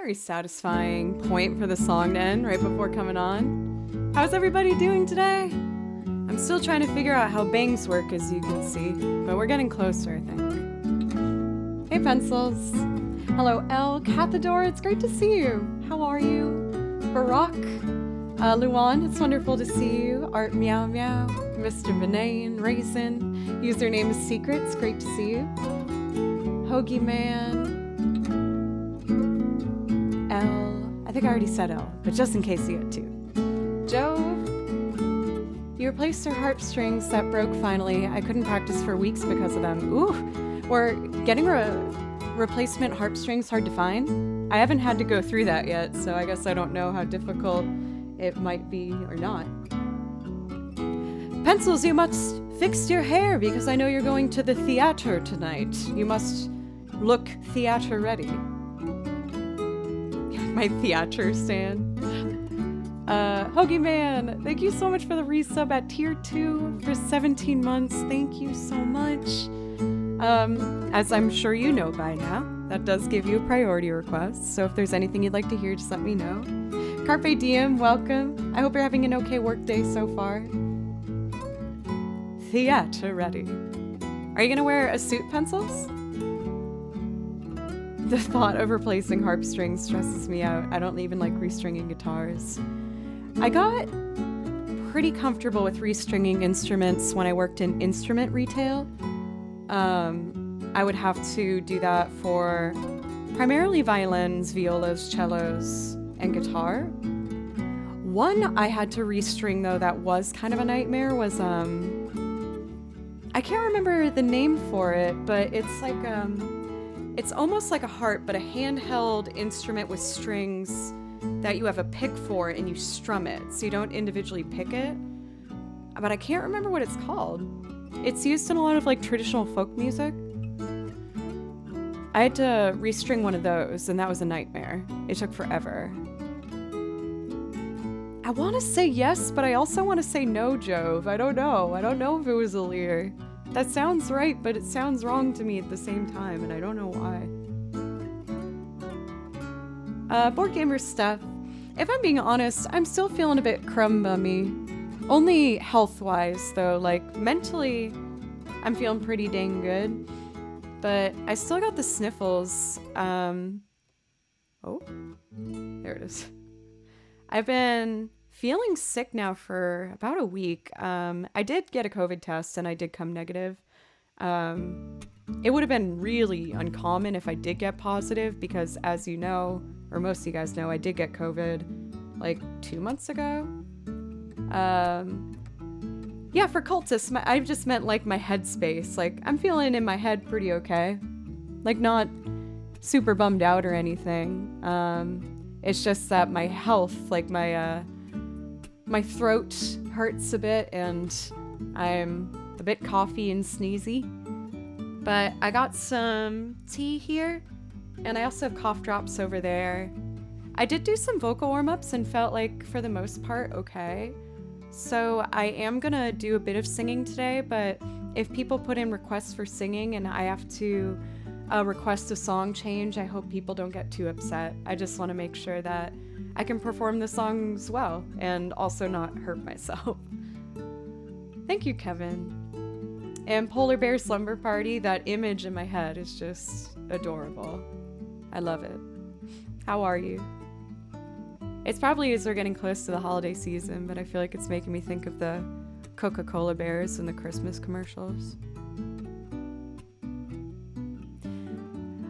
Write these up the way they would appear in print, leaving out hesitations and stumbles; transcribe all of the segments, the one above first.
Very satisfying point for the song to end right before coming on. How's everybody doing today? I'm still trying to figure out how bangs work, as you can see, but we're getting closer, I think. Hey, Pencils. Hello, El Cathador. It's great to see you. How are you? Barack. Luan, it's wonderful to see you. Art Meow Meow. Mr. Benane. Raisin. Username is Secret. It's great to see you. Hoagie Man. I think I already said L, but just in case you get two. Jove, you replaced her harp strings that broke finally. I couldn't practice for weeks because of them. Ooh, or getting a replacement harp strings hard to find. I haven't had to go through that yet, so I guess I don't know how difficult it might be or not. Pencils, you must fix your hair because I know you're going to the theater tonight. You must look theater ready. My theater stand. Hoagie Man, thank you so much for the resub at tier 2 for 17 months. Thank you so much. As I'm sure you know by now, that does give you a priority request. So if there's anything you'd like to hear, just let me know. Carpe Diem, welcome. I hope you're having an okay work day so far. Theater ready. Are you gonna wear a suit, Pencils? The thought of replacing harp strings stresses me out. I don't even like restringing guitars. I got pretty comfortable with restringing instruments when I worked in instrument retail. I would have to do that for primarily violins, violas, cellos, and guitar. One I had to restring though that was kind of a nightmare was I can't remember the name for it, but it's like it's almost like a harp, but a handheld instrument with strings that you have a pick for and you strum it, so you don't individually pick it. But I can't remember what it's called. It's used in a lot of like traditional folk music. I had to restring one of those, and that was a nightmare. It took forever. I want to say yes, but I also want to say no, Jove. I don't know. I don't know if it was a Lear. That sounds right, but it sounds wrong to me at the same time, and I don't know why. Board gamer stuff. If I'm being honest, I'm still feeling a bit crumb bummy. Only health-wise, though. Like, mentally, I'm feeling pretty dang good. But I still got the sniffles. Oh, there it is. I've been feeling sick now for about a week. I did get a COVID test and I did come negative. It would have been really uncommon if I did get positive because, as you know, or most of you guys know, I did get COVID like 2 months ago. Yeah, for cultists, I just meant like my headspace. Like, I'm feeling in my head pretty okay. Like, not super bummed out or anything. It's just that my health, like my throat hurts a bit and I'm a bit coughy and sneezy. But I got some tea here and I also have cough drops over there. I did do some vocal warm-ups and felt like for the most part okay. So I am gonna do a bit of singing today, but if people put in requests for singing and I have to request a song change, I hope people don't get too upset. I just want to make sure that I can perform the songs well and also not hurt myself. Thank you, Kevin. And Polar Bear Slumber Party, that image in my head is just adorable. I love it. How are you? It's probably as we're getting close to the holiday season, but I feel like it's making me think of the Coca-Cola bears and the Christmas commercials.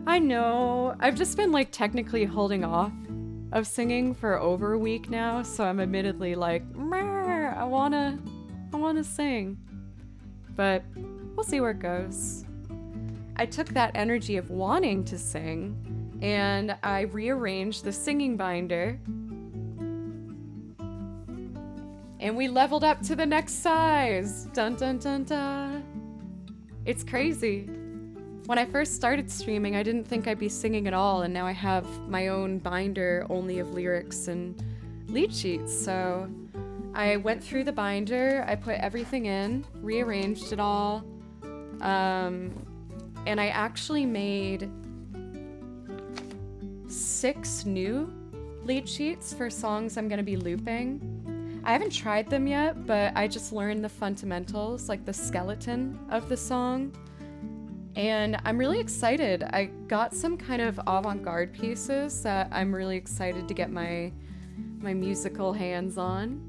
I know. I've just been like technically holding off of singing for over a week now, so I'm admittedly like, I wanna sing. But we'll see where it goes. I took that energy of wanting to sing and I rearranged the singing binder. And we leveled up to the next size. Dun dun dun dun. It's crazy. When I first started streaming, I didn't think I'd be singing at all, and now I have my own binder only of lyrics and lead sheets. So I went through the binder, I put everything in, rearranged it all, and I actually made 6 new lead sheets for songs I'm gonna be looping. I haven't tried them yet, but I just learned the fundamentals, like the skeleton of the song. And I'm really excited. I got some kind of avant-garde pieces that I'm really excited to get my musical hands on.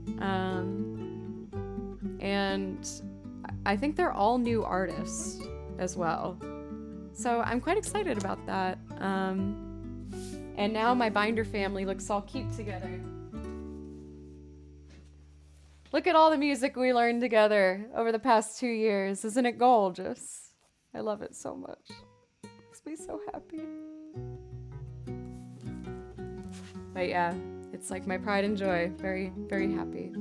And I think they're all new artists as well. So I'm quite excited about that. And now my binder family looks all cute together. Look at all the music we learned together over the past 2 years. Isn't it gorgeous? I love it so much. Makes me so happy. But yeah, it's like my pride and joy. Very, very happy.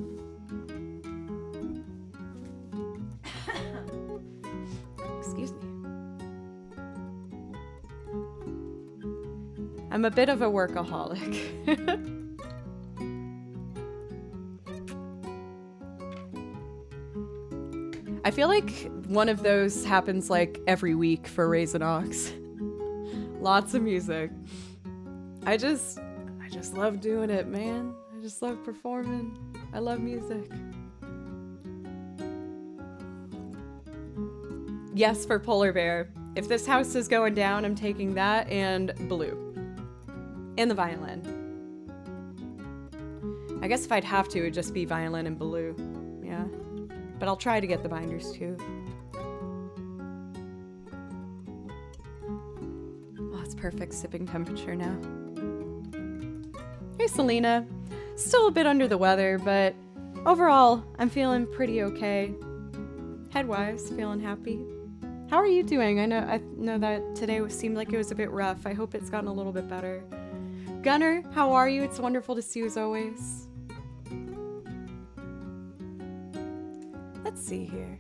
Excuse me. I'm a bit of a workaholic. I feel like one of those happens like every week for Raisin Ox. Lots of music. I just love doing it, man. I just love performing. I love music. Yes, for Polar Bear. If this house is going down, I'm taking that and blue. And the violin. I guess if I'd have to, it'd just be violin and blue. Yeah. But I'll try to get the binders too. Oh, it's perfect sipping temperature now. Hey, Selena. Still a bit under the weather, but overall, I'm feeling pretty okay. Head-wise, feeling happy. How are you doing? I know that today seemed like it was a bit rough. I hope it's gotten a little bit better. Gunnar, how are you? It's wonderful to see you as always. Let's see here.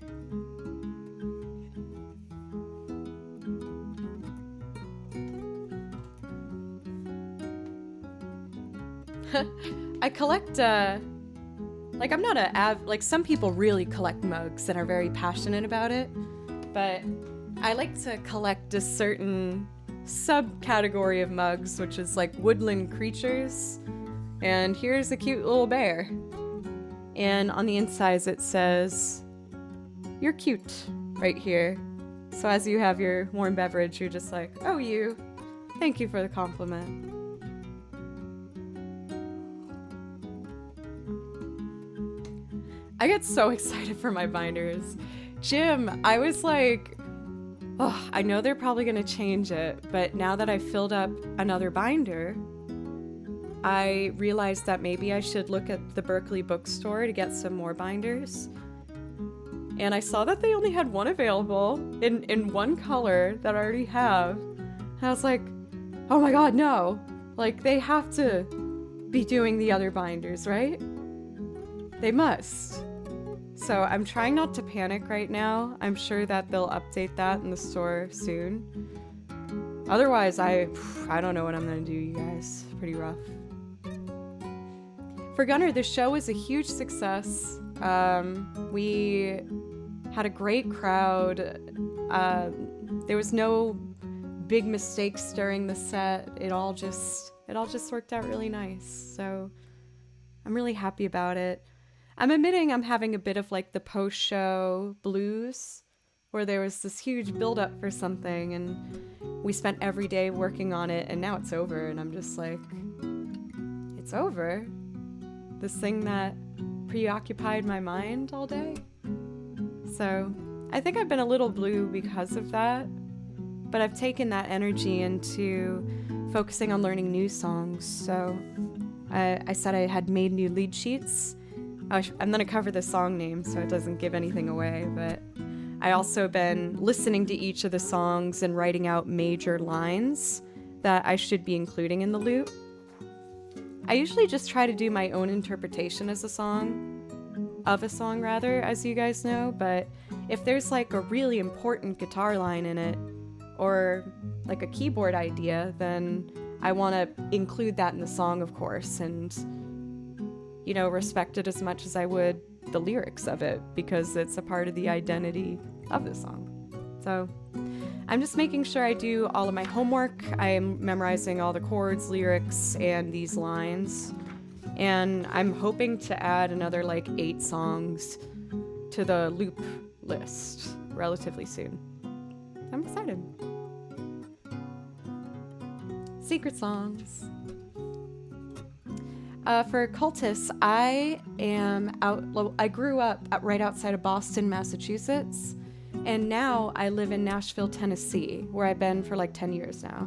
I collect, like I'm not like some people really collect mugs and are very passionate about it, but I like to collect a certain subcategory of mugs, which is like woodland creatures. And here's a cute little bear. And on the insides it says, "You're cute," right here. So as you have your warm beverage, you're just like, "Oh, you. Thank you for the compliment." I get so excited for my binders. Jim, I was like, oh, I know they're probably gonna change it, but now that I've filled up another binder, I realized that maybe I should look at the Berkeley bookstore to get some more binders. And I saw that they only had one available in one color that I already have. And I was like, oh my god, no. Like, they have to be doing the other binders, right? They must. So I'm trying not to panic right now. I'm sure that they'll update that in the store soon. Otherwise, I don't know what I'm gonna do, you guys. Pretty rough. For Gunnar, the show was a huge success. We had a great crowd. There was no big mistakes during the set. It all just worked out really nice. So I'm really happy about it. I'm admitting I'm having a bit of like the post-show blues, where there was this huge build-up for something and we spent every day working on it and now it's over and I'm just like, it's over? This thing that preoccupied my mind all day? So I think I've been a little blue because of that, but I've taken that energy into focusing on learning new songs. So I said I had made new lead sheets. I'm gonna cover the song name so it doesn't give anything away, but I also been listening to each of the songs and writing out major lines that I should be including in the loop. I usually just try to do my own interpretation of a song, as you guys know, but if there's like a really important guitar line in it, or like a keyboard idea, then I want to include that in the song, of course, and you know, respect it as much as I would the lyrics of it, because it's a part of the identity of the song. So I'm just making sure I do all of my homework. I am memorizing all the chords, lyrics, and these lines. And I'm hoping to add another like 8 songs to the loop list relatively soon. I'm excited. Secret songs. For Cultists, I grew up right outside of Boston, Massachusetts, and now I live in Nashville, Tennessee, where I've been for like 10 years now.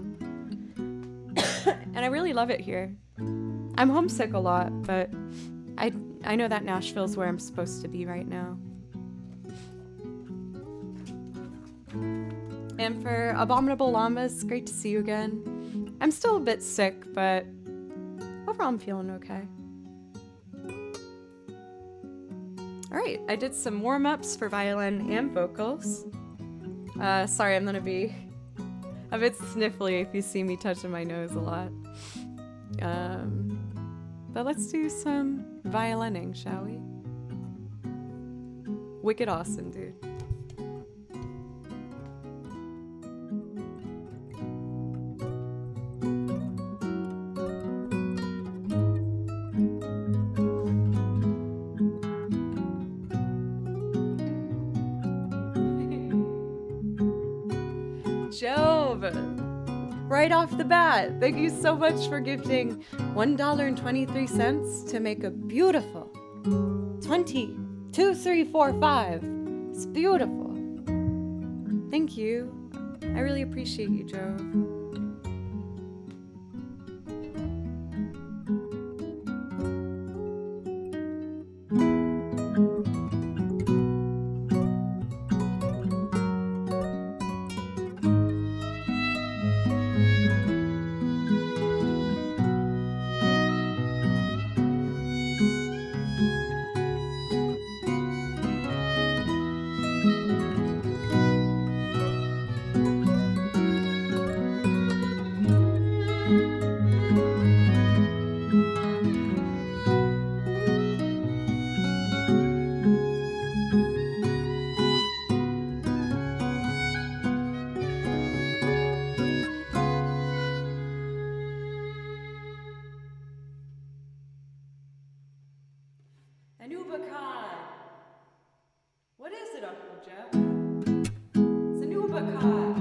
And I really love it here. I'm homesick a lot, but I know that Nashville's where I'm supposed to be right now. And for Abominable Llamas, great to see you again. I'm still a bit sick, but overall I'm feeling okay. Alright, I did some warm-ups for violin and vocals. Sorry, I'm gonna be a bit sniffly if you see me touching my nose a lot. But let's do some violining, shall we? Wicked awesome, dude. Jove! Right off the bat, thank you so much for gifting $1.23 to make a beautiful 20, 2, 3, 4, 5. It's beautiful. Thank you. I really appreciate you, Jove. Anubakad. What is it, Uncle Jeff? It's Anubakad.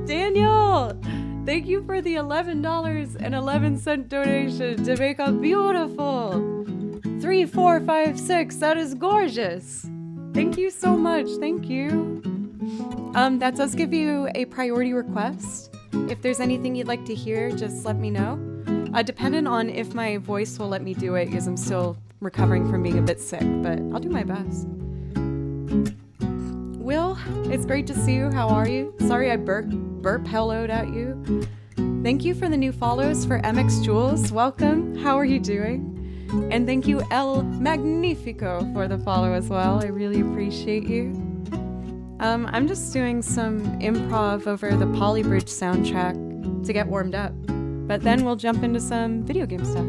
Daniel, thank you for the $11.11 donation to make a beautiful 3, 4, 5, 6. That is gorgeous. Thank you so much. Thank you. That does give you a priority request. If there's anything you'd like to hear, just let me know. Depending on if my voice will let me do it, because I'm still recovering from being a bit sick, but I'll do my best. Will, it's great to see you. How are you? Sorry I burp helloed at you. Thank you for the new follows for MX Jules. Welcome. How are you doing? And thank you, El Magnifico, for the follow as well. I really appreciate you. I'm just doing some improv over the Polybridge soundtrack to get warmed up. But then we'll jump into some video game stuff.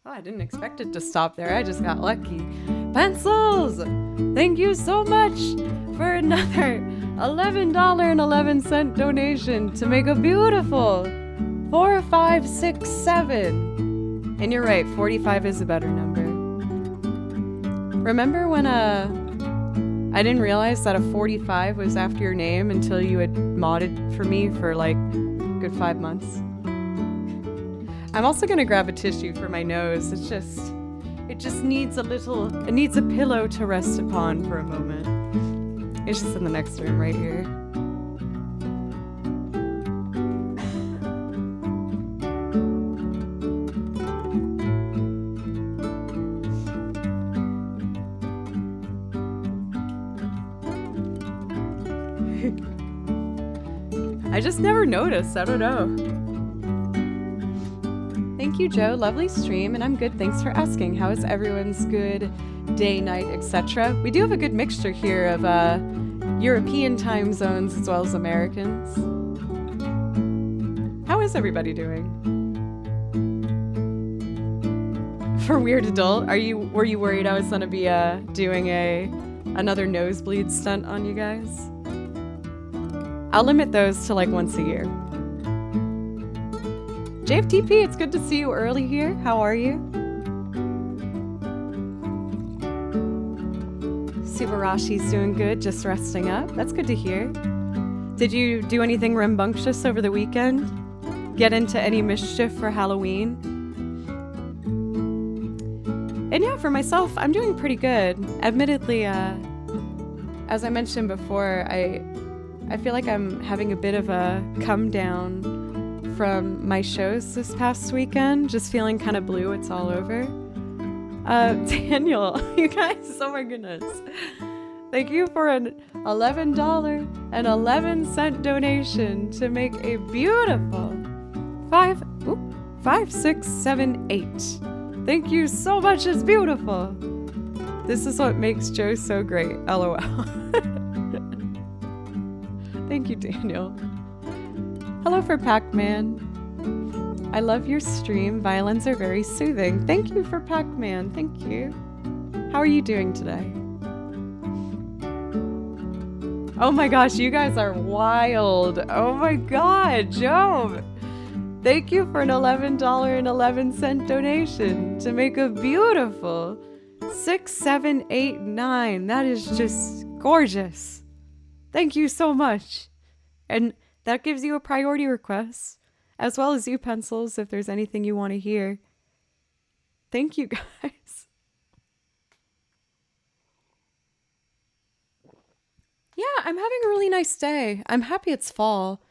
Oh, I didn't expect it to stop there. I just got lucky. Pencils! Thank you so much for another $11.11 donation to make a beautiful 4, 5, 6, 7. And you're right, 45 is a better number. Remember when I didn't realize that a 45 was after your name until you had modded for me for like a good 5 months? I'm also gonna grab a tissue for my nose. It just needs it needs a pillow to rest upon for a moment. It's just in the next room right here. I just never noticed. I don't know. Thank you, Joe. Lovely stream, and I'm good. Thanks for asking. How is everyone's good day, night, etc.? We do have a good mixture here of European time zones as well as Americans. How is everybody doing? For Weird Adult, were you worried I was gonna be doing another nosebleed stunt on you guys? I'll limit those to like once a year. JFTP, it's good to see you early here. How are you? Subarashi's doing good, just resting up. That's good to hear. Did you do anything rambunctious over the weekend? Get into any mischief for Halloween? And yeah, for myself, I'm doing pretty good. Admittedly, as I mentioned before, I feel like I'm having a bit of a come down from my shows this past weekend, just feeling kind of blue. It's all over. Daniel, you guys, oh my goodness. Thank you for an $11.11 donation to make a beautiful 5, 6, 7, 8. Thank you so much, it's beautiful. This is what makes Joe so great, LOL. Thank you, Daniel. Hello for Pac-Man. I love your stream. Violins are very soothing. Thank you for Pac-Man. Thank you. How are you doing today? Oh my gosh, you guys are wild. Oh my god, Joe. Thank you for an $11.11 donation to make a beautiful 6, 7, 8, 9. That is just gorgeous. Thank you so much. And that gives you a priority request, as well as you, Pencils, if there's anything you want to hear. Thank you, guys. Yeah, I'm having a really nice day. I'm happy it's fall.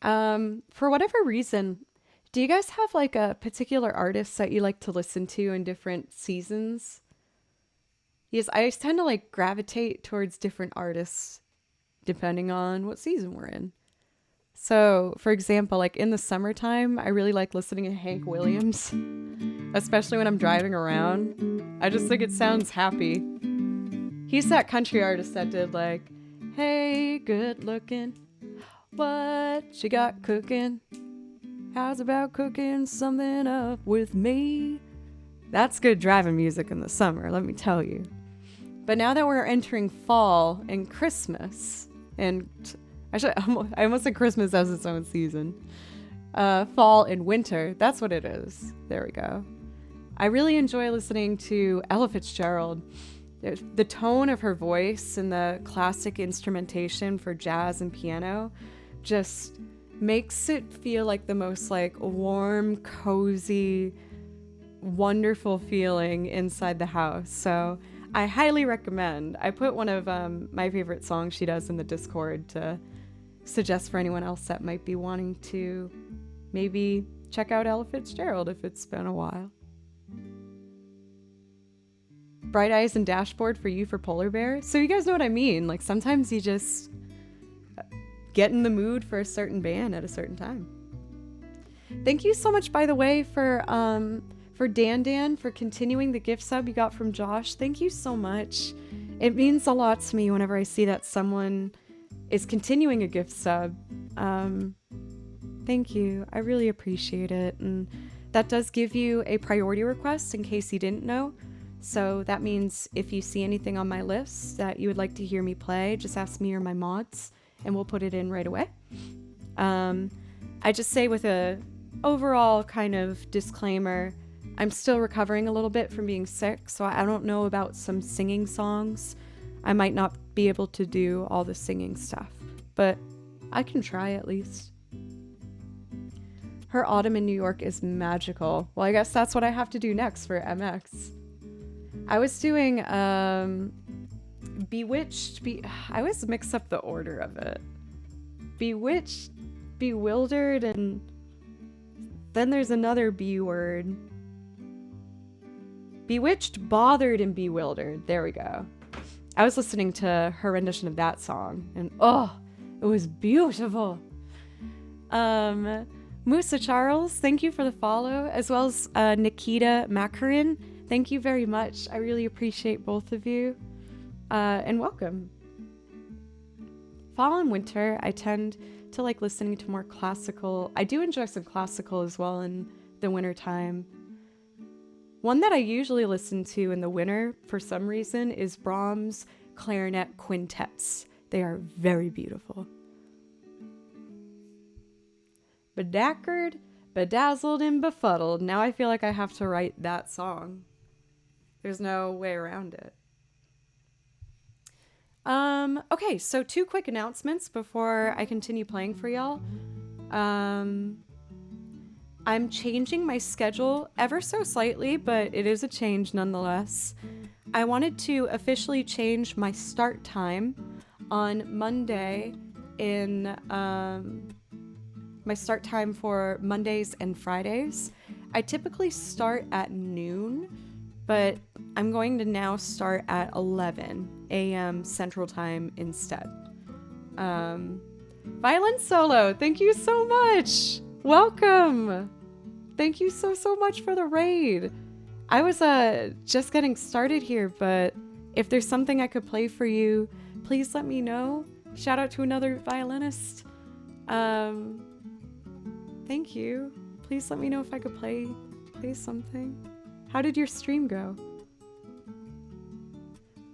For whatever reason, do you guys have like a particular artist that you like to listen to in different seasons? Yes, I tend to like gravitate towards different artists depending on what season we're in. So, for example, like in the summertime, I really like listening to Hank Williams, especially when I'm driving around. I just think it sounds happy. He's that country artist that did like, hey, good looking, what you got cooking? How's about cooking something up with me? That's good driving music in the summer, let me tell you. But now that we're entering fall and Christmas, and actually, I almost said Christmas as its own season. Fall and winter, that's what it is. There we go. I really enjoy listening to Ella Fitzgerald. The tone of her voice and the classic instrumentation for jazz and piano just makes it feel like the most like warm, cozy, wonderful feeling inside the house. So I highly recommend. I put one of my favorite songs she does in the Discord to suggest for anyone else that might be wanting to maybe check out Ella Fitzgerald if it's been a while. Bright Eyes and Dashboard for you for Polar Bear. So you guys know what I mean. Like sometimes you just get in the mood for a certain band at a certain time. Thank you so much, by the way, for Dan for continuing the gift sub you got from Josh. Thank you so much. It means a lot to me whenever I see that someone is continuing a gift sub. Thank you. I really appreciate it. And That does give you a priority request in case you didn't know. So that means if you see anything on my list that you would like to hear me play, just ask me or my mods and we'll put it in right away. I just say with a overall kind of disclaimer, I'm still recovering a little bit from being sick, so I don't know about some singing songs. I might not be able to do all the singing stuff, but I can try at least. Her autumn in New York is magical. Well, I guess that's what I have to do next for MX. I was doing Bewitched. I always mix up the order of it. Bewitched, Bewildered, and then there's another B word. Bewitched, Bothered, and Bewildered. There we go. I was listening to her rendition of that song, and oh, it was beautiful. Musa Charles, thank you for the follow, as well as Nikita Makarin. Thank you very much. I really appreciate both of you. And welcome. Fall and winter, I tend to like listening to more classical. I do enjoy some classical as well in the winter time. One that I usually listen to in the winter, for some reason, is Brahms' clarinet quintets. They are very beautiful. Bedackered, bedazzled, and befuddled. Now I feel like I have to write that song. There's no way around it. Okay, so 2 quick announcements before I continue playing for y'all. I'm changing my schedule ever so slightly, but it is a change nonetheless. I wanted to officially change my start time on Monday in my start time for Mondays and Fridays. I typically start at noon, but I'm going to now start at 11 a.m. Central Time instead. Violin Solo, thank you so much. Welcome. Thank you so much for the raid. I was just getting started here, but if there's something I could play for you, please let me know. Shout out to another violinist. Thank you. Please let me know if I could play something. How did your stream go?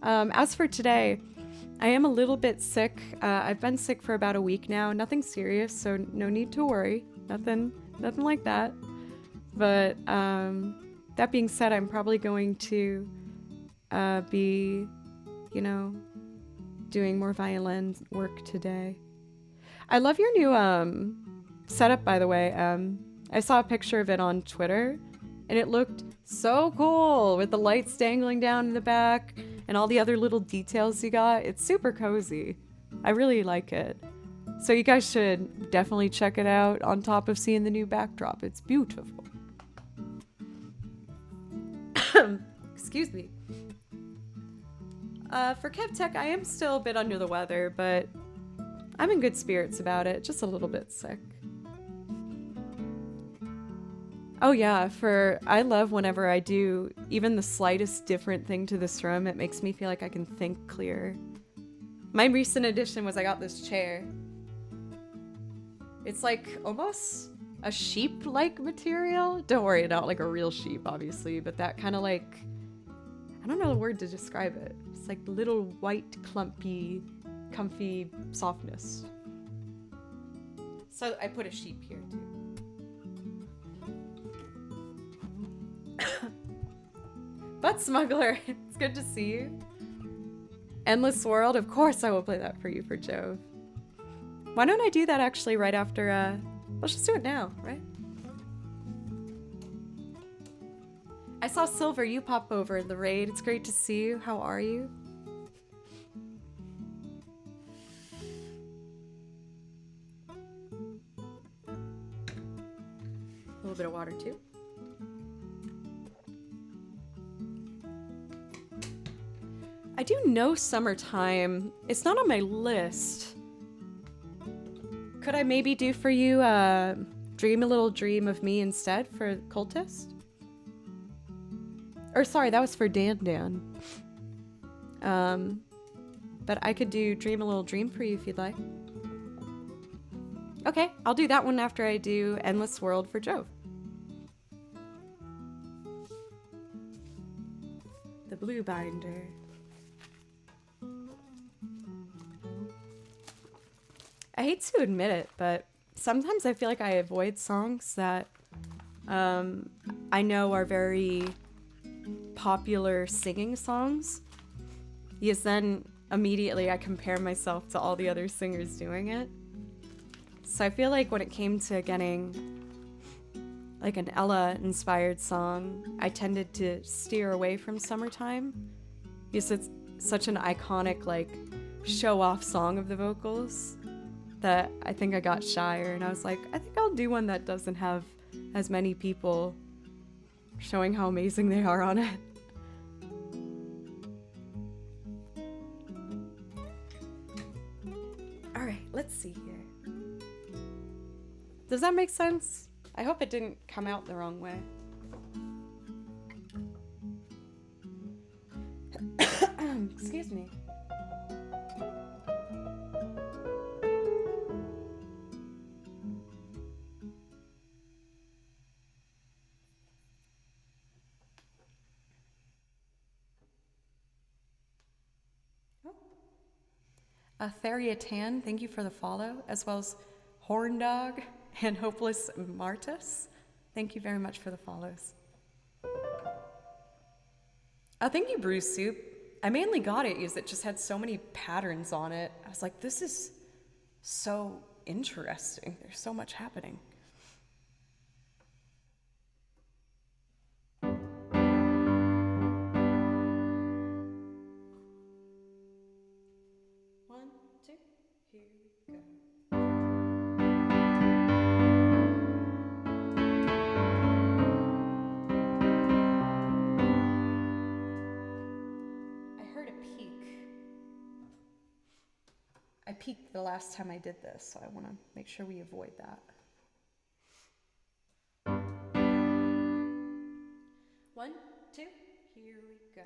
As for today, I am a little bit sick. I've been sick for about a week now. Nothing serious, so no need to worry. Nothing like that. But that being said, I'm probably going to be, doing more violin work today. I love your new setup, by the way. I saw a picture of it on Twitter, and it looked so cool with the lights dangling down in the back and all the other little details you got. It's super cozy. I really like it. So you guys should definitely check it out on top of seeing the new backdrop. It's beautiful. Excuse me. For KevTech, I am still a bit under the weather, but I'm in good spirits about it. Just a little bit sick. Oh yeah, I love whenever I do even the slightest different thing to this room. It makes me feel like I can think clearer. My recent addition was I got this chair. It's like almost a sheep-like material. Don't worry, not like a real sheep, obviously, but that kind of like, I don't know the word to describe it. It's like little white, clumpy, comfy softness. So I put a sheep here too. Butt Smuggler, it's good to see you. Endless World, of course I will play that for you for Jove. Why don't I do that actually right after, let's just do it now, right? I saw Silver, you pop over in the raid. It's great to see you. How are you? A little bit of water too. I do know Summertime. It's not on my list. Could I maybe do for you Dream a Little Dream of Me instead for Cultist? Or sorry, that was for Dan. But I could do Dream a Little Dream for you if you'd like. Okay, I'll do that one after I do Endless World for Jove. The blue binder. I hate to admit it, but sometimes I feel like I avoid songs that I know are very popular singing songs. Because then immediately I compare myself to all the other singers doing it. So I feel like when it came to getting like an Ella inspired song, I tended to steer away from Summertime because it's such an iconic like show off song of the vocals that I think I got shyer, and I was like, I think I'll do one that doesn't have as many people showing how amazing they are on it. Alright, let's see here. Does that make sense? I hope it didn't come out the wrong way. Excuse me. Theriatan, thank you for the follow, as well as Horn Dog and Hopeless Martus. Thank you very much for the follows. Oh, thank you, Bruce Soup. I mainly got it because it just had so many patterns on it. I was like, this is so interesting. There's so much happening. One, two, here we go. I peaked the last time I did this, so I want to make sure we avoid that. One, two, here we go.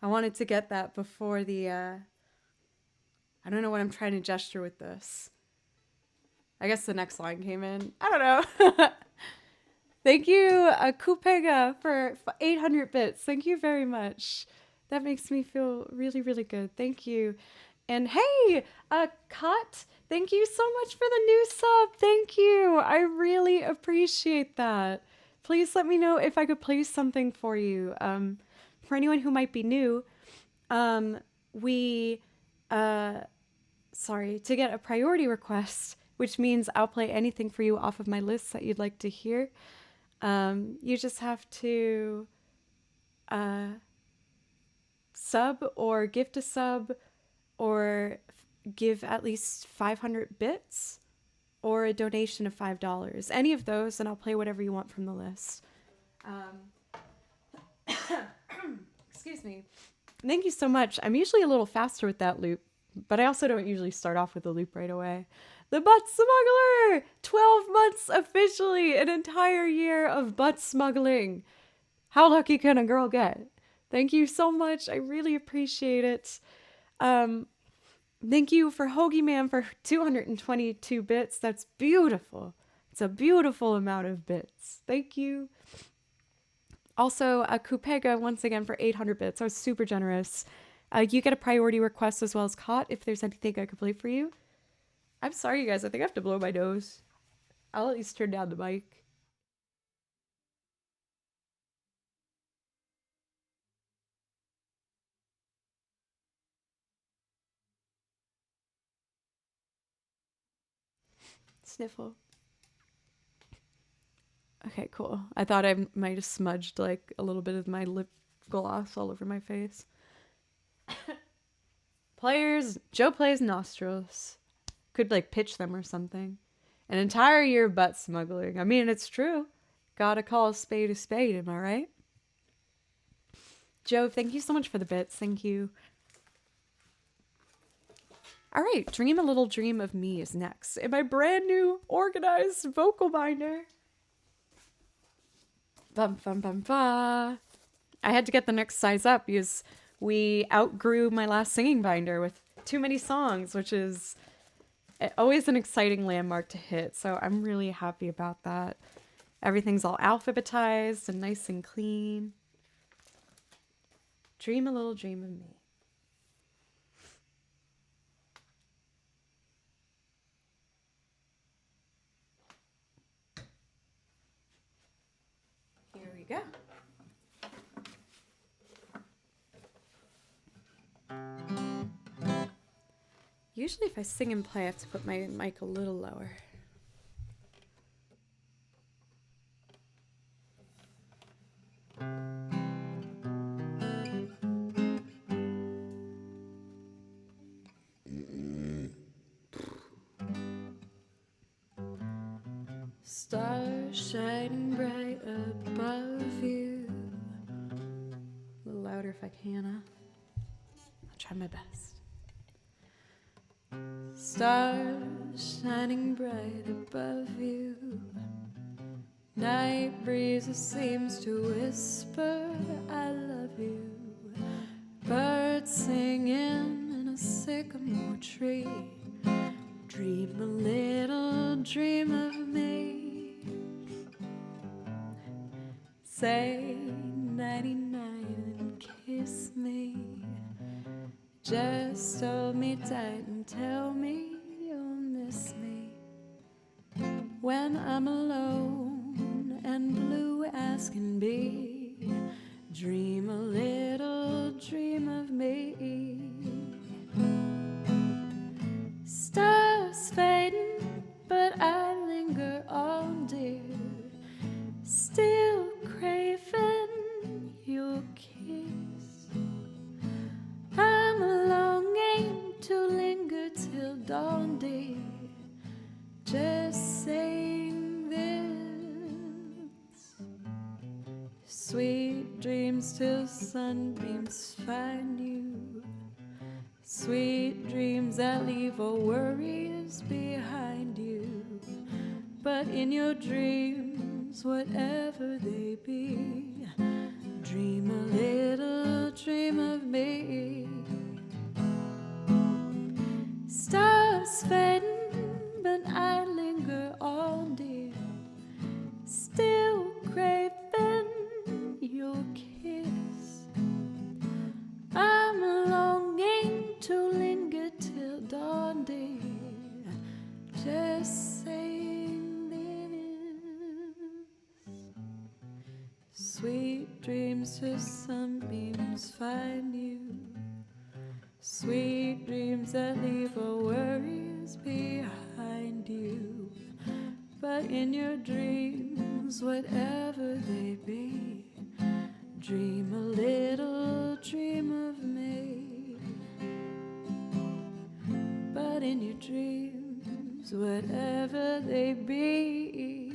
I wanted to get that before the, I don't know what I'm trying to gesture with this. I guess the next line came in. I don't know. Thank you, Kupega, for 800 bits. Thank you very much. That makes me feel really, really good. Thank you. And hey, Cut, thank you so much for the new sub. Thank you. I really appreciate that. Please let me know if I could play something for you. For anyone who might be new, to get a priority request, which means I'll play anything for you off of my list that you'd like to hear. You just have to sub or gift a sub or give at least 500 bits or a donation of $5. Any of those, and I'll play whatever you want from the list. Excuse me. Thank you so much. I'm usually a little faster with that loop, but I also don't usually start off with the loop right away. The Butt Smuggler! 12 months officially! An entire year of butt smuggling. How lucky can a girl get? Thank you so much. I really appreciate it. Thank you for Hoagie Man for 222 bits. That's beautiful. It's a beautiful amount of bits. Thank you. Also, Kupega once again for 800 bits. I was super generous. You get a priority request as well as Caught if there's anything I could play for you. I'm sorry, you guys. I think I have to blow my nose. I'll at least turn down the mic. Sniffle. Okay, cool. I thought I might have smudged like a little bit of my lip gloss all over my face. Players, Joe plays nostrils. Could like pitch them or something. An entire year of butt smuggling. I mean, it's true. Gotta call a spade, am I right? Joe, thank you so much for the bits. Thank you. All right, Dream a Little Dream of Me is next in my brand new organized vocal binder. Bum, bum, bum, bum. I had to get the next size up because we outgrew my last singing binder with too many songs, which is always an exciting landmark to hit. So I'm really happy about that. Everything's all alphabetized and nice and clean. Dream a little dream of me. Here we go. Usually if I sing and play, I have to put my mic a little lower. Stars shining bright above you. A little louder if I can. I'll try my best. Stars shining bright above you. Night breezes seems to whisper I love you. Birds singing in a sycamore tree. Dream a little dream of me. Say nighty-night and kiss me. Just hold me tight and tell me you'll miss me. When I'm alone and blue as can be, dream a little dream of me. Stars fading, but I linger on, dear. Still craving your kiss. I'm longing to linger till dawn, dear. Just saying this. Sweet dreams till sunbeams find you. Sweet dreams that leave all worries behind you. But in your dreams, whatever they be, dream a little dream of me. Stars fading, but I linger on, dear, still craving your kiss. I'm longing to linger till dawn, dear, just saying this. Sweet dreams till sunbeams find you, sweet dreams that leave all worries behind you. But in your dreams, whatever they be, dream a little dream of me. But in your dreams, whatever they be,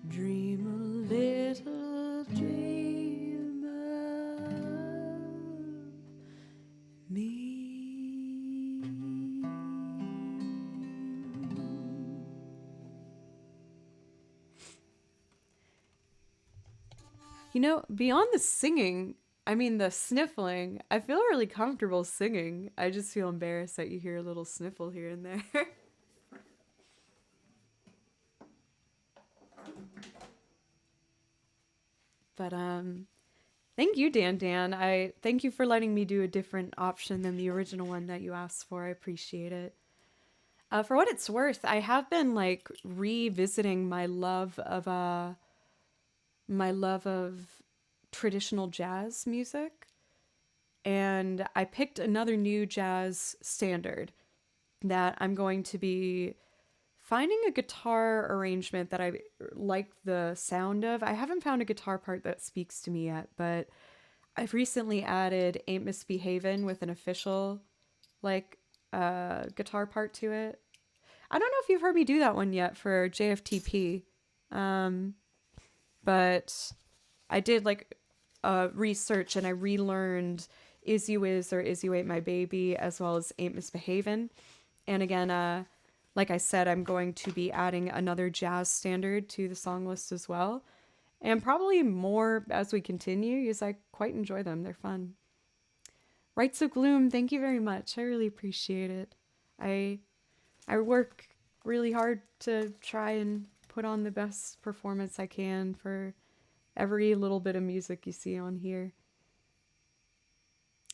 dream a little dream of me. You know, beyond the singing, I mean the sniffling, I feel really comfortable singing. I just feel embarrassed that you hear a little sniffle here and there. But thank you, Dan. I thank you for letting me do a different option than the original one that you asked for. I appreciate it. For what it's worth, I have been like revisiting my love of traditional jazz music, and I picked another new jazz standard that I'm going to be finding a guitar arrangement that I like the sound of. I haven't found a guitar part that speaks to me yet, but I've recently added Ain't Misbehavin' with an official guitar part to it. I don't know if you've heard me do that one yet for JFTP, but I did research and I relearned Is You Is or Is You Ain't My Baby, as well as Ain't Misbehavin'. And again, like I said, I'm going to be adding another jazz standard to the song list as well. And probably more as we continue, because I quite enjoy them. They're fun. Rights of Gloom, thank you very much. I really appreciate it. I work really hard to try and put on the best performance I can for every little bit of music you see on here.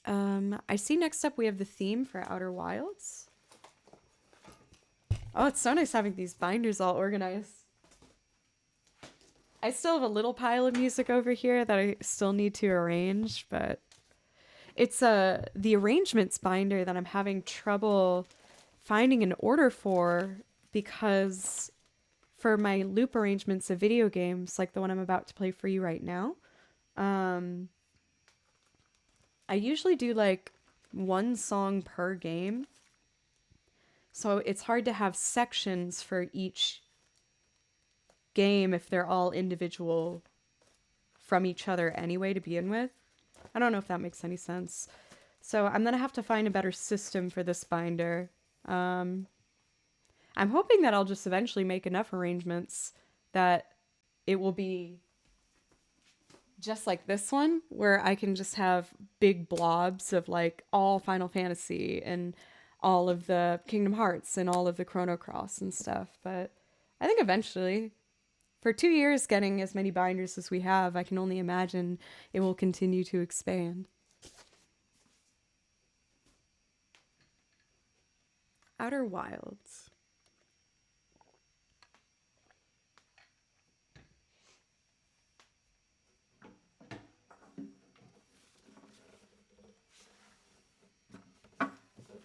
I see next up we have the theme for Outer Wilds. Oh, it's so nice having these binders all organized. I still have a little pile of music over here that I still need to arrange, but it's the arrangements binder that I'm having trouble finding an order for, because for my loop arrangements of video games, like the one I'm about to play for you right now, I usually do like one song per game. So it's hard to have sections for each game if they're all individual from each other anyway to begin with. I don't know if that makes any sense. So I'm going to have to find a better system for this binder. I'm hoping that I'll just eventually make enough arrangements that it will be just like this one, where I can just have big blobs of like all Final Fantasy and all of the Kingdom Hearts and all of the Chrono Cross and stuff. But I think eventually, for 2 years getting as many binders as we have, I can only imagine it will continue to expand. Outer Wilds.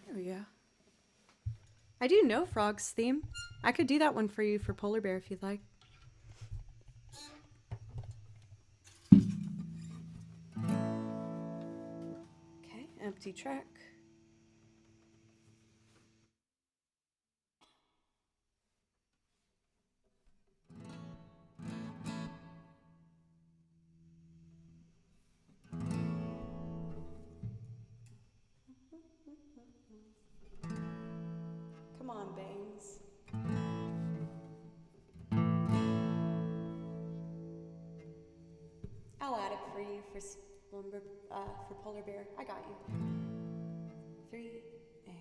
There we go. I do know Frog's theme. I could do that one for you for Polar Bear if you'd like. Okay, empty track. Come on, Bangs. I'll add it for you Remember, for polar bear. I got you. 3, and...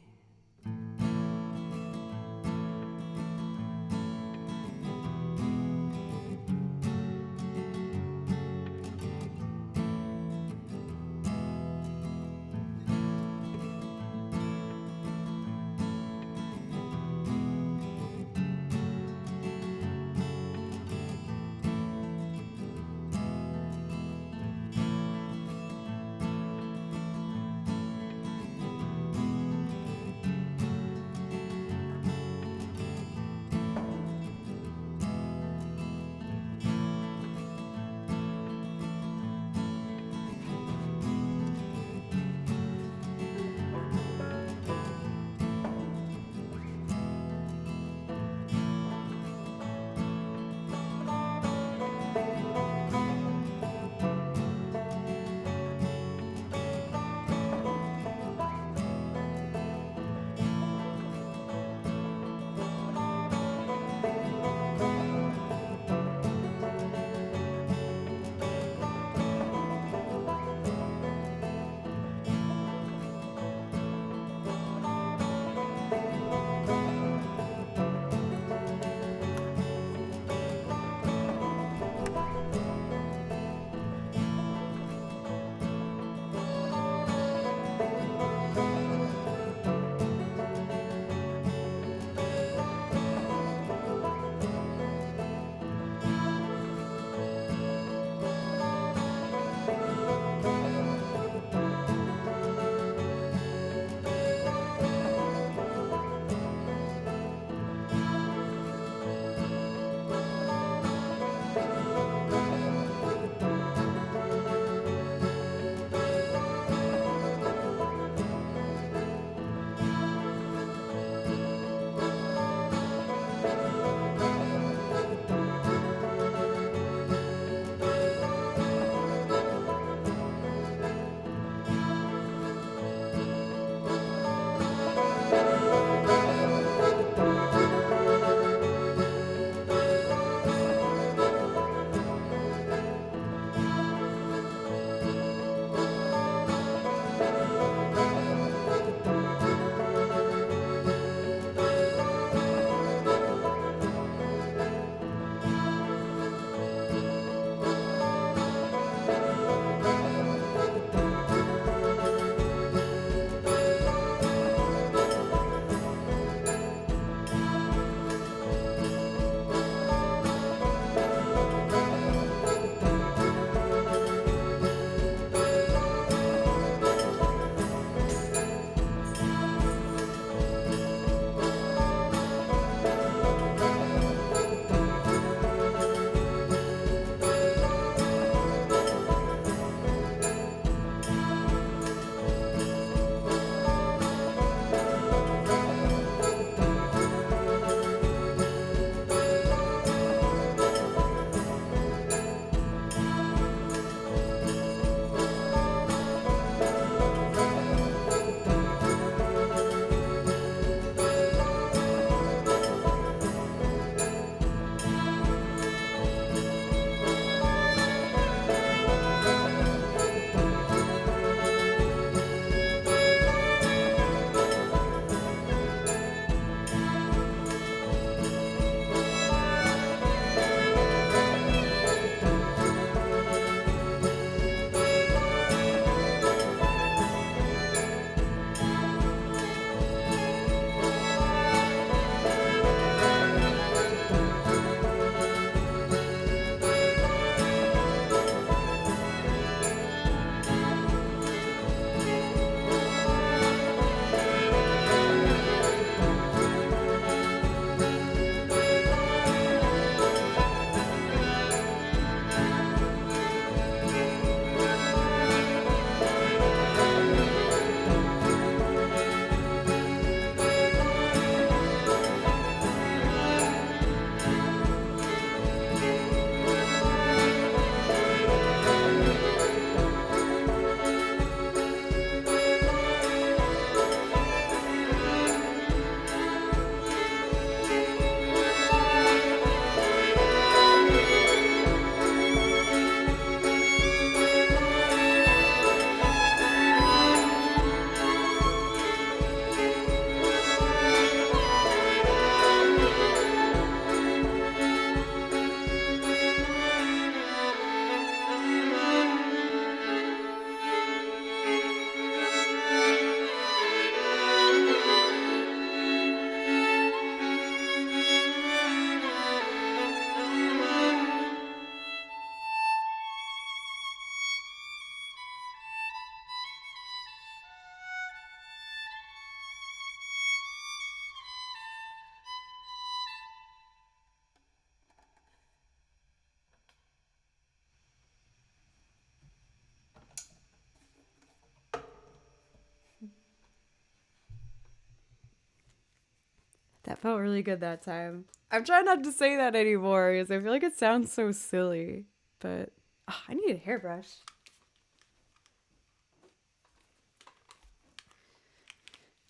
That felt really good that time. I'm trying not to say that anymore because I feel like it sounds so silly. But I need a hairbrush.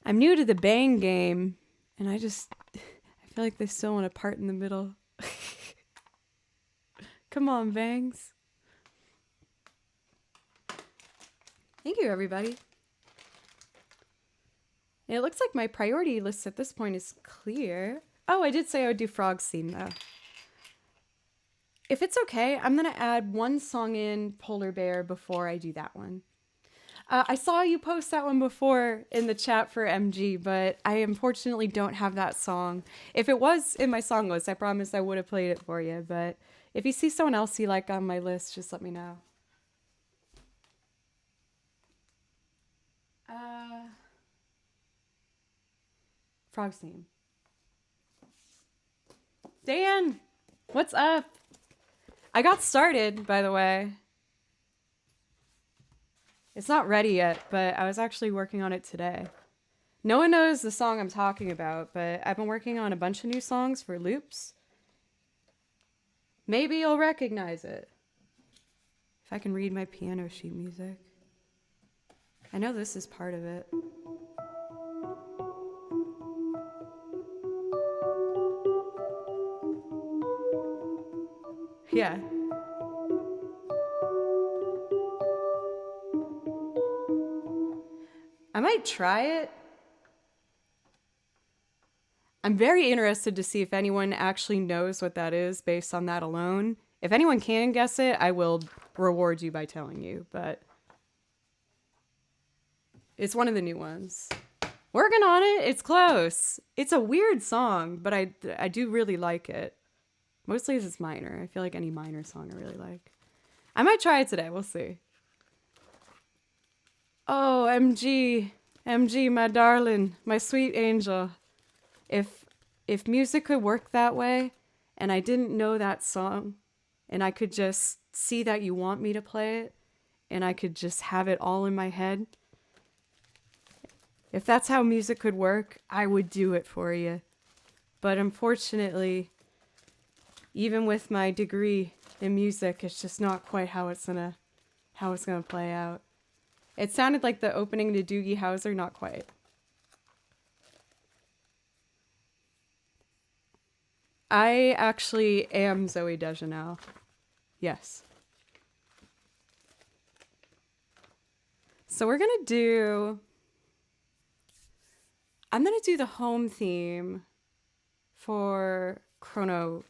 I'm new to the Bang game, and I feel like they still want a part in the middle. Come on, Bangs. Thank you, everybody. It looks like my priority list at this point is clear. Oh, I did say I would do Frog's theme, though. If it's okay, I'm going to add one song in Polar Bear before I do that one. I saw you post that one before in the chat for MG, but I unfortunately don't have that song. If it was in my song list, I promise I would have played it for you. But if you see someone else you like on my list, just let me know. Frog's theme. Dan, what's up? I got started, by the way. It's not ready yet, but I was actually working on it today. No one knows the song I'm talking about, but I've been working on a bunch of new songs for loops. Maybe you'll recognize it. If I can read my piano sheet music. I know this is part of it. Yeah. I might try it. I'm very interested to see if anyone actually knows what that is based on that alone. If anyone can guess it, I will reward you by telling you, but it's one of the new ones. Working on it. It's close. It's a weird song, but I do really like it. Mostly as it's minor. I feel like any minor song I really like. I might try it today. We'll see. Oh, MG. MG, my darling. My sweet angel. If music could work that way, and I didn't know that song, and I could just see that you want me to play it, and I could just have it all in my head, if that's how music could work, I would do it for you. But unfortunately, even with my degree in music, it's just not quite how it's gonna play out. It sounded like the opening to Doogie Howser, not quite. I actually am Zoe Deschanel. Yes. So I'm gonna do the home theme for Chrono.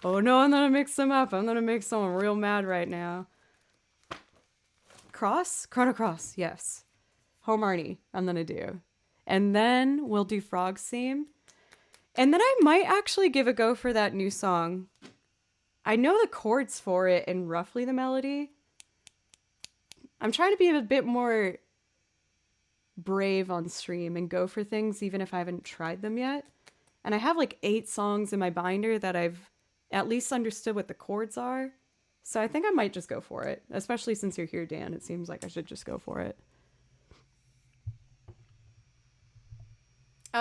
Oh no, I'm gonna mix them up. I'm gonna make someone real mad right now. Chrono Cross, yes. Home Arnie, I'm gonna do. And then we'll do Frog's theme. And then I might actually give a go for that new song. I know the chords for it and roughly the melody. I'm trying to be a bit more brave on stream and go for things even if I haven't tried them yet. And I have like 8 songs in my binder that I've at least understood what the chords are. So I think I might just go for it. Especially since you're here, Dan. It seems like I should just go for it.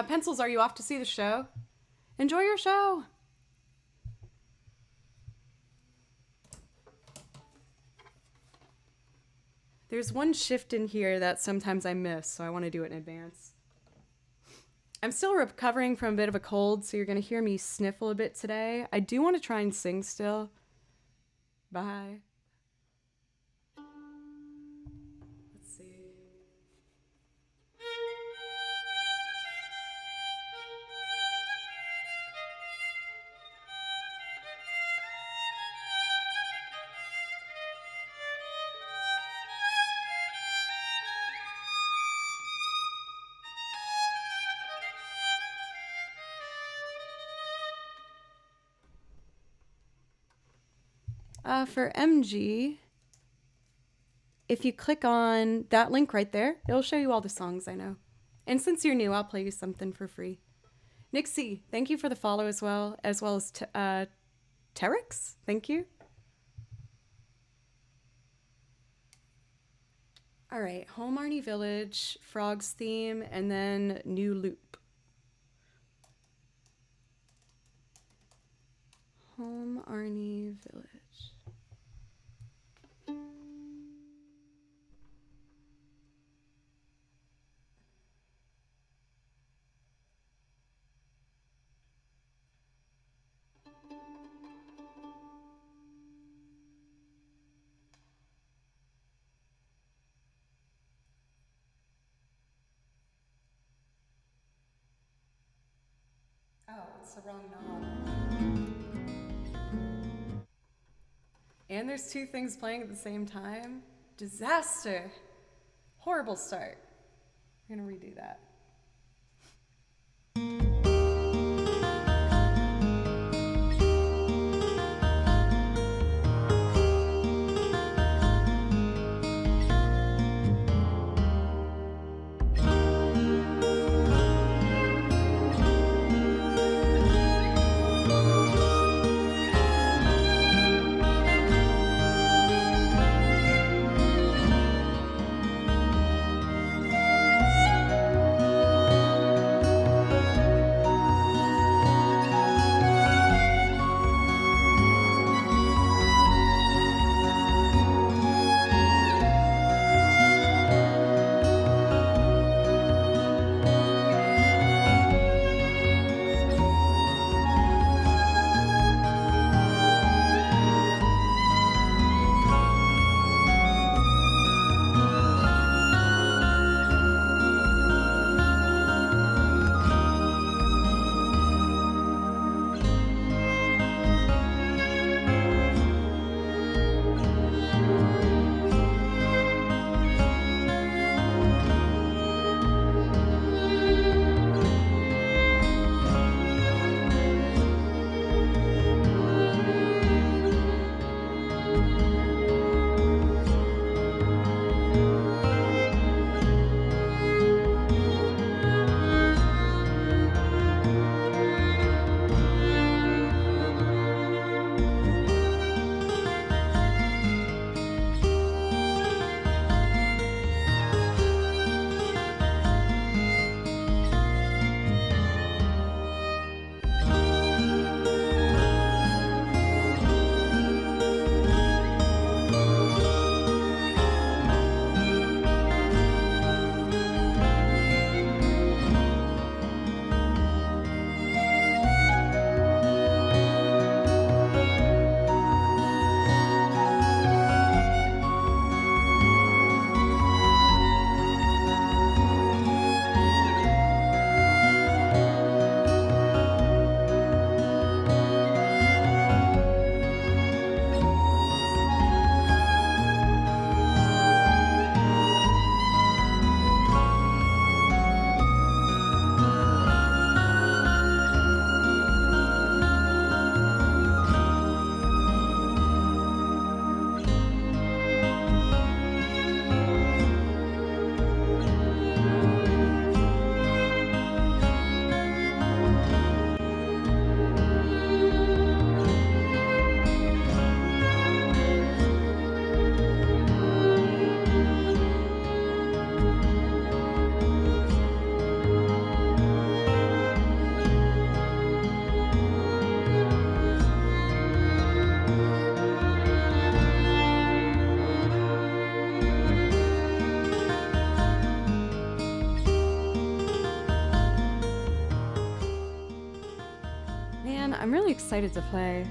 Pencils, are you off to see the show? Enjoy your show! There's one shift in here that sometimes I miss, so I want to do it in advance. I'm still recovering from a bit of a cold, so you're going to hear me sniffle a bit today. I do want to try and sing still. Bye. Let's see. For MG, if you click on that link right there, it'll show you all the songs I know. And since you're new, I'll play you something for free. Nixie, thank you for the follow as well as Terex, thank you. All right, Home Arnie Village, Frog's theme, and then new loop. Home Arnie Village. Oh, it's the wrong knob. And there's two things playing at the same time. Disaster. Horrible start. We're gonna redo that. Man, I'm really excited to play.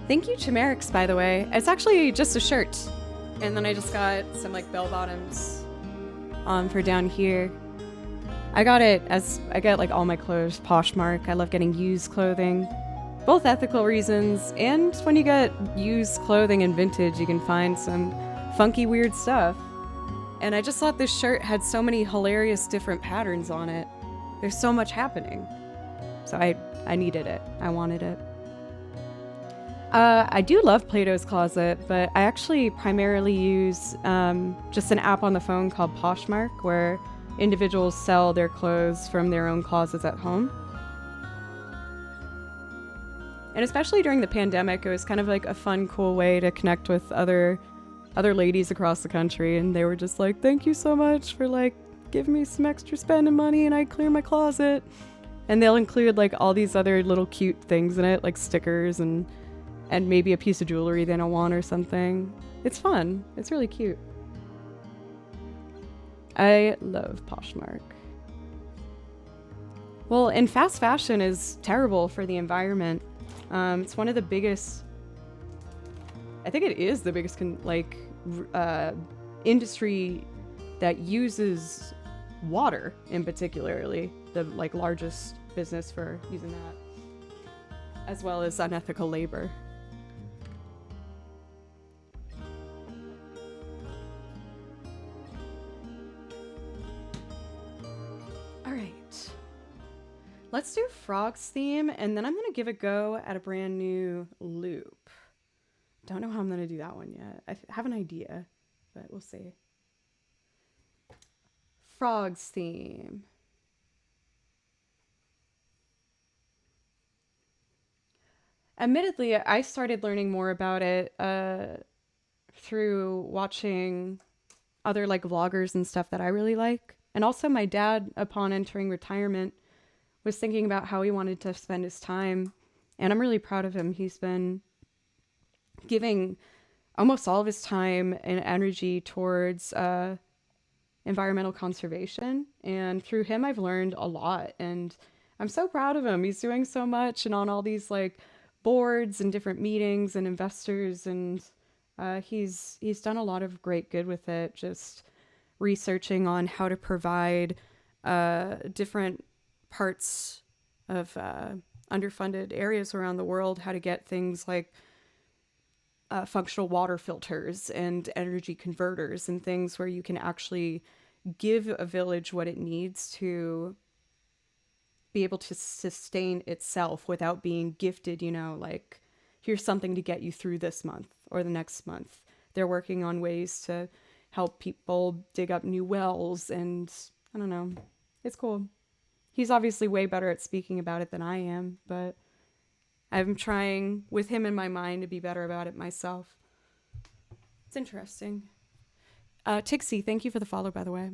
Thank you, Chimerix, by the way. It's actually just a shirt. And then I just got some like bell bottoms for down here. I got it as I get like all my clothes Poshmark. I love getting used clothing. Both ethical reasons, and when you get used clothing and vintage, you can find some funky, weird stuff. And I just thought this shirt had so many hilarious different patterns on it. There's so much happening. So I needed it. I wanted it. I do love Plato's Closet, but I actually primarily use just an app on the phone called Poshmark, where individuals sell their clothes from their own closets at home. And especially during the pandemic, it was kind of like a fun, cool way to connect with other ladies across the country. And they were just like, thank you so much for like giving me some extra spending money and I clear my closet. And they'll include like all these other little cute things in it, like stickers and maybe a piece of jewelry they don't want or something. It's fun. It's really cute. I love Poshmark. Well, and fast fashion is terrible for the environment. It's one of the biggest, I think it is the biggest industry that uses water in particularly, the like largest business for using that, as well as unethical labor. All right. Let's do Frog's theme, and then I'm going to give a go at a brand new loop. Don't know how I'm going to do that one yet. I have an idea, but we'll see. Frog's theme. Admittedly, I started learning more about it through watching other like vloggers and stuff that I really like. And also my dad, upon entering retirement, was thinking about how he wanted to spend his time. And I'm really proud of him. He's been giving almost all of his time and energy towards environmental conservation. And through him, I've learned a lot. And I'm so proud of him. He's doing so much and on all these like boards and different meetings and investors. And he's done a lot of great good with it. Just researching on how to provide different parts of underfunded areas around the world, how to get things like functional water filters and energy converters and things where you can actually give a village what it needs to be able to sustain itself without being gifted, you know, like here's something to get you through this month or the next month. They're working on ways to help people dig up new wells, and I don't know. It's cool. He's obviously way better at speaking about it than I am, but I'm trying with him in my mind to be better about it myself. It's interesting. Tixie, thank you for the follow, by the way.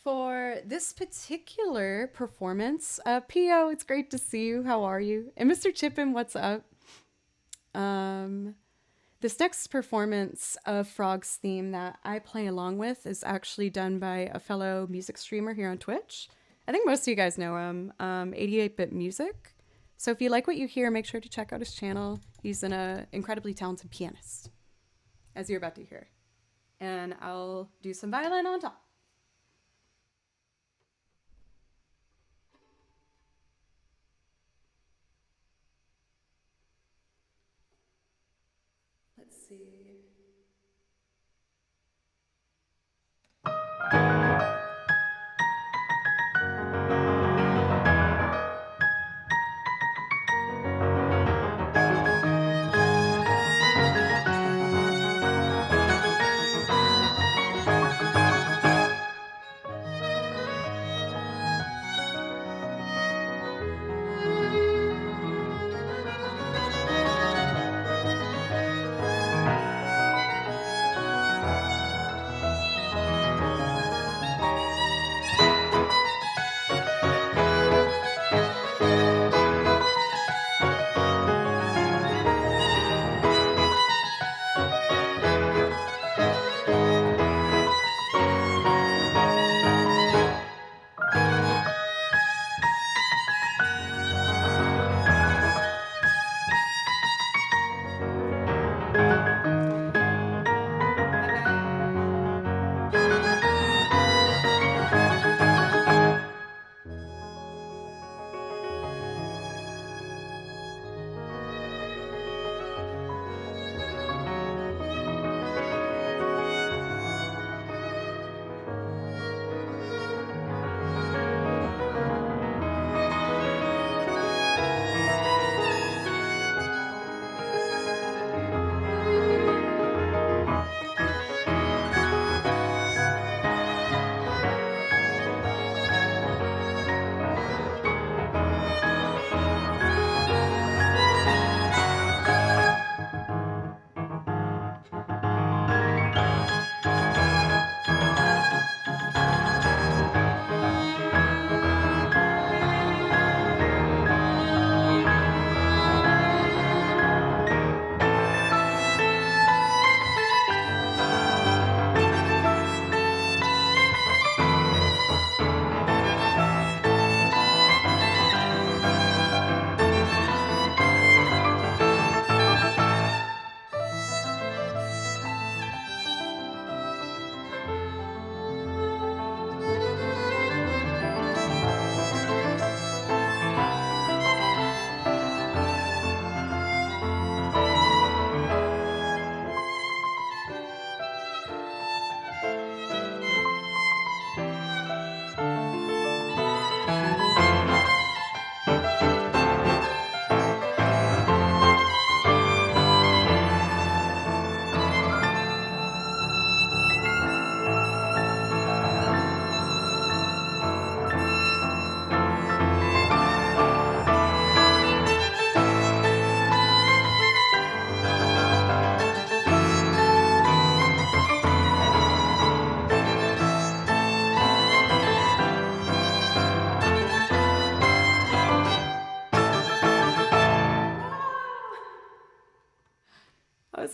For this particular performance, Pio, it's great to see you. How are you? And Mr. Chippen, what's up? This next performance of Frog's theme that I play along with is actually done by a fellow music streamer here on Twitch. I think most of you guys know him, 88-Bit Music. So if you like what you hear, make sure to check out his channel. He's an incredibly talented pianist, as you're about to hear. And I'll do some violin on top. Let's see.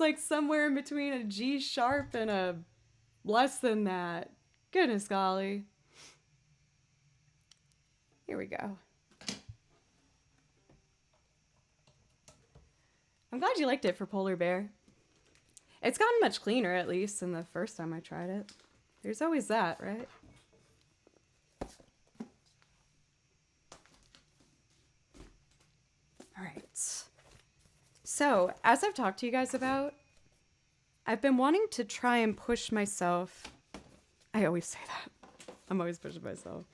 like somewhere in between a G sharp and a less than that. Goodness golly. Here we go. I'm glad you liked it for Polar Bear. It's gotten much cleaner, at least, than the first time I tried it. There's always that, right? All right. So, as I've talked to you guys about, I've been wanting to try and push myself. I always say that. I'm always pushing myself.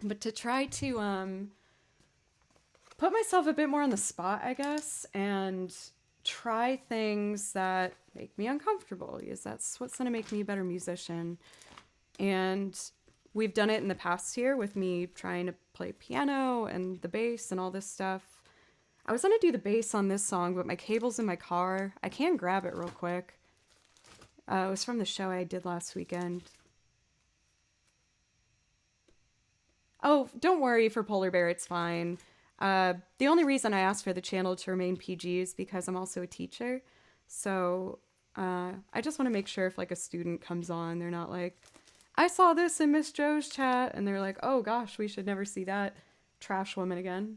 But to try to put myself a bit more on the spot, I guess, and try things that make me uncomfortable, because that's what's going to make me a better musician. And we've done it in the past year with me trying to play piano and the bass and all this stuff. I was going to do the bass on this song, but my cable's in my car. I can grab it real quick. It was from the show I did last weekend. Oh, don't worry for Polar Bear, it's fine. The only reason I asked for the channel to remain PG is because I'm also a teacher. So I just want to make sure if like a student comes on, they're not like, I saw this in Miss Joe's chat, and they're like, oh gosh, we should never see that trash woman again.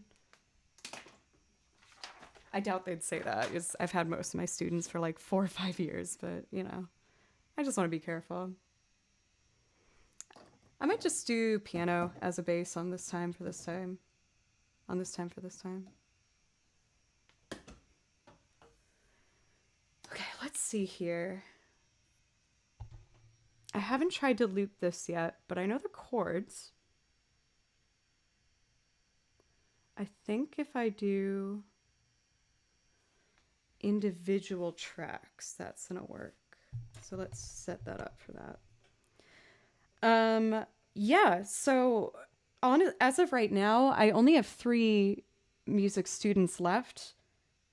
I doubt they'd say that, because I've had most of my students for like 4 or 5 years, but you know, I just want to be careful. I might just do piano as a bass on this time for this time. On this time for this time. Okay, let's see here. I haven't tried to loop this yet, but I know the chords. I think if I do individual tracks, that's gonna work. So let's set that up for that. Yeah, so as of right now, I only have 3 music students left.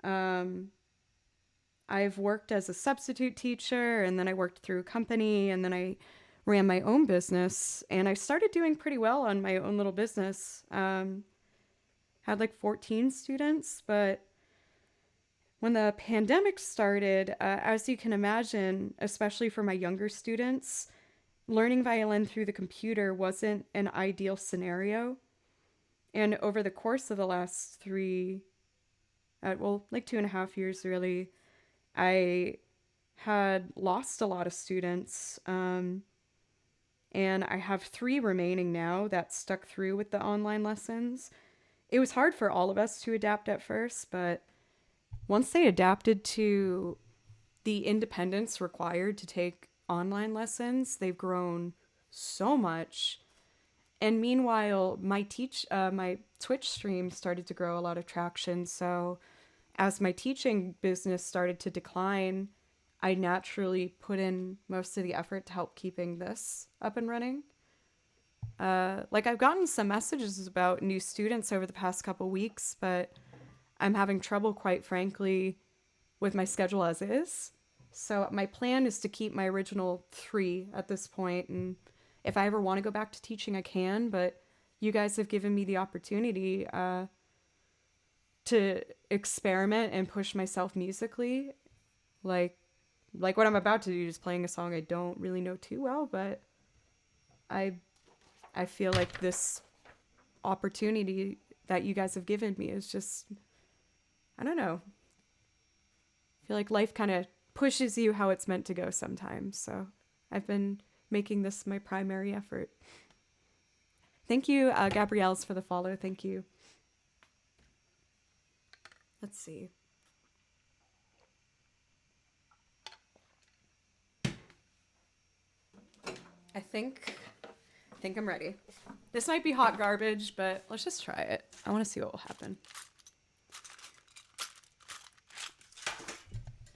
I've worked as a substitute teacher, and then I worked through a company, and then I ran my own business, and I started doing pretty well on my own little business. Had like 14 students, but when the pandemic started, as you can imagine, especially for my younger students, learning violin through the computer wasn't an ideal scenario. And over the course of the last 2.5 years really, I had lost a lot of students. And I have 3 remaining now that stuck through with the online lessons. It was hard for all of us to adapt at first, but once they adapted to the independence required to take online lessons, they've grown so much. And meanwhile, my Twitch stream started to grow a lot of traction. So as my teaching business started to decline, I naturally put in most of the effort to help keeping this up and running. I've gotten some messages about new students over the past couple weeks, but I'm having trouble, quite frankly, with my schedule as is. So my plan is to keep my original 3 at this point, and if I ever want to go back to teaching, I can, but you guys have given me the opportunity to experiment and push myself musically. Like what I'm about to do, just playing a song I don't really know too well, but I feel like this opportunity that you guys have given me is just, I don't know. I feel like life kind of pushes you how it's meant to go sometimes. So I've been making this my primary effort. Thank you, Gabrielle's, for the follow. Thank you. Let's see. I think I'm ready. This might be hot garbage, but let's just try it. I want to see what will happen.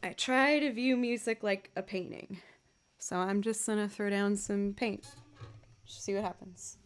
I try to view music like a painting. So I'm just gonna throw down some paint. Just see what happens.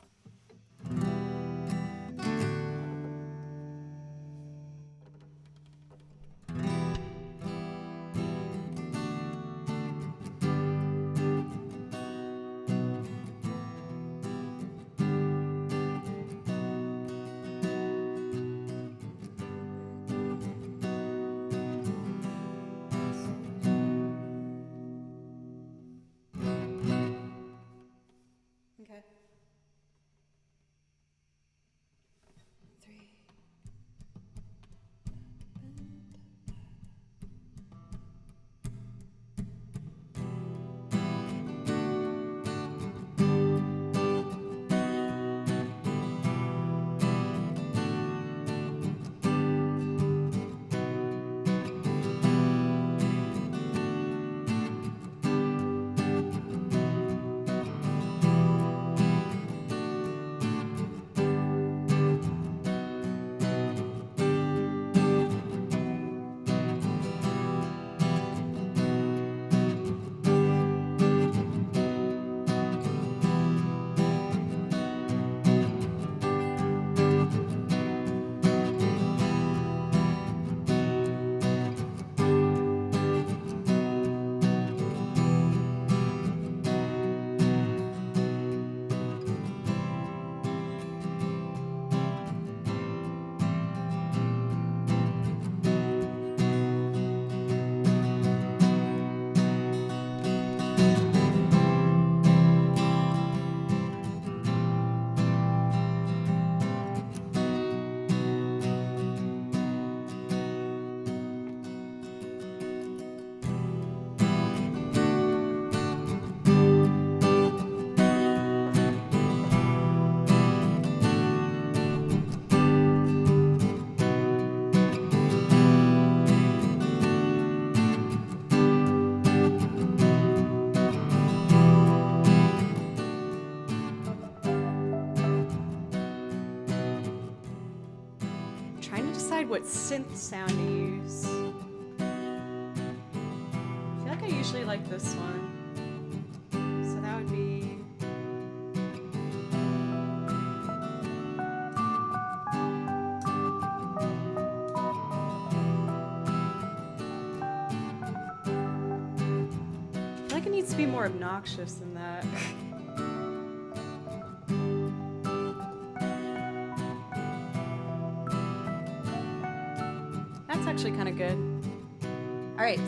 decide what synth sound to use. I feel like I usually like this one. So that would be... I feel like it needs to be more obnoxious than that. That's actually kind of good. All right.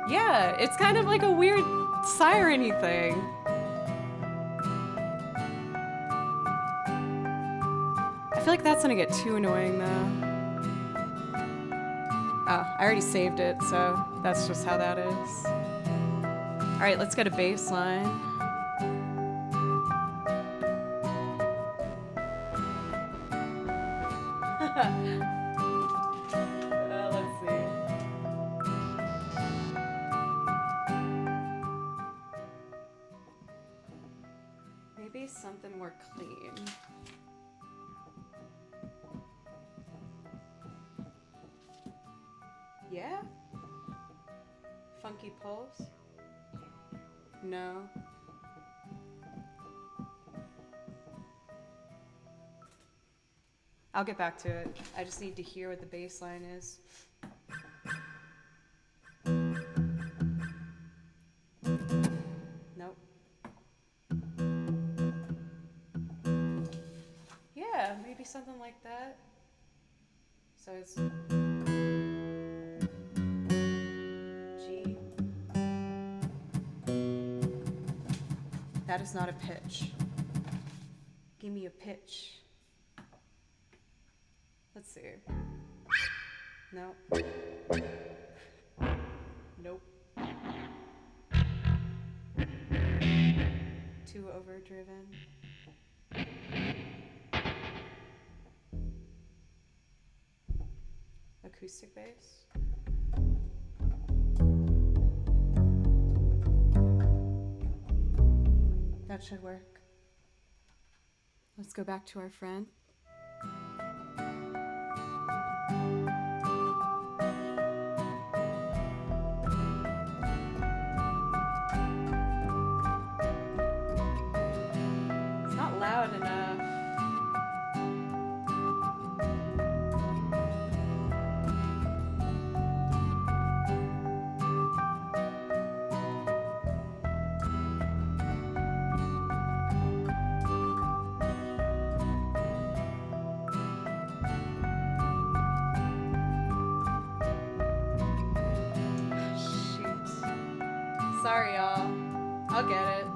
Yeah, it's kind of like a weird siren-y thing. I feel like that's gonna get too annoying though. Oh, I already saved it, so that's just how that is. All right, let's get a bass line. Let's see. Maybe something more clean. Yeah? Funky pulse? No. I'll get back to it. I just need to hear what the bass line is. Nope. Yeah, maybe something like that. So it's G. That is not a pitch. Give me a pitch. Let's see. Nope. Nope. Too overdriven. Acoustic bass. That should work. Let's go back to our friend. It's not loud enough. Sorry, y'all. I'll get it.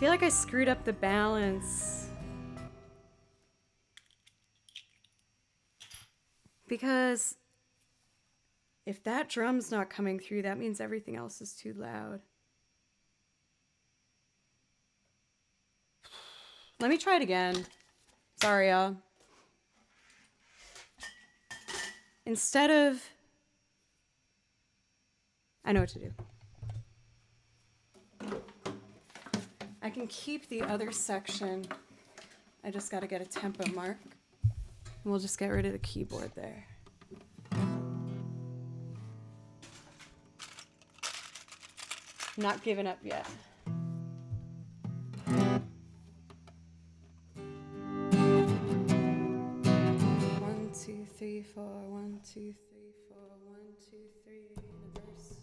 feel like I screwed up the balance. Because if that drum's not coming through, that means everything else is too loud. Let me try it again. Sorry, y'all. Instead of... I know what to do. I can keep the other section. I just got to get a tempo mark. And we'll just get rid of the keyboard there. Not giving up yet. 1, 2, 3, 4. 1, 2, 3, 4. 1, 2, 3. In a verse.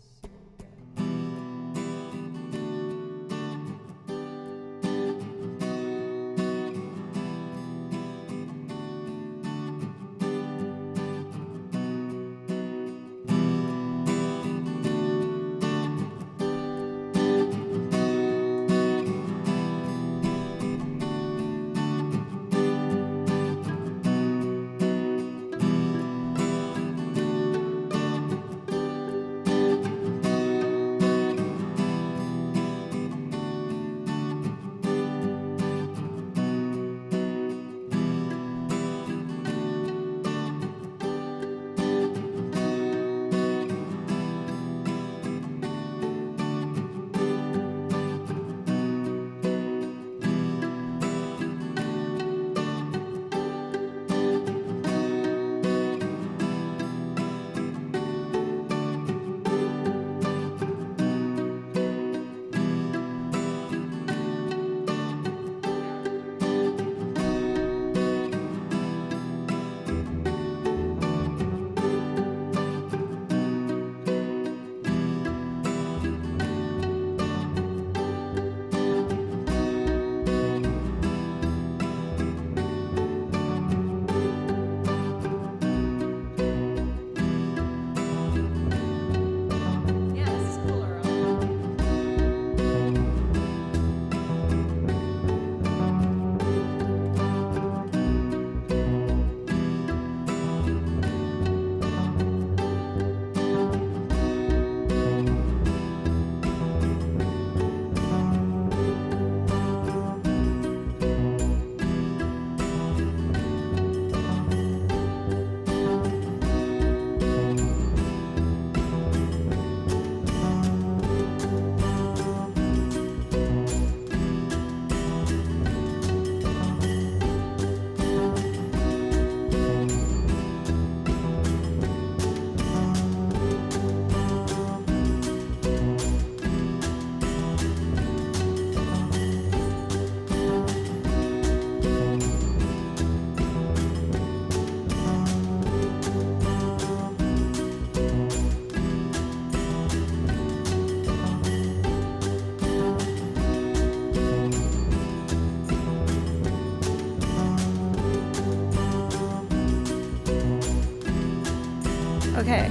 Okay,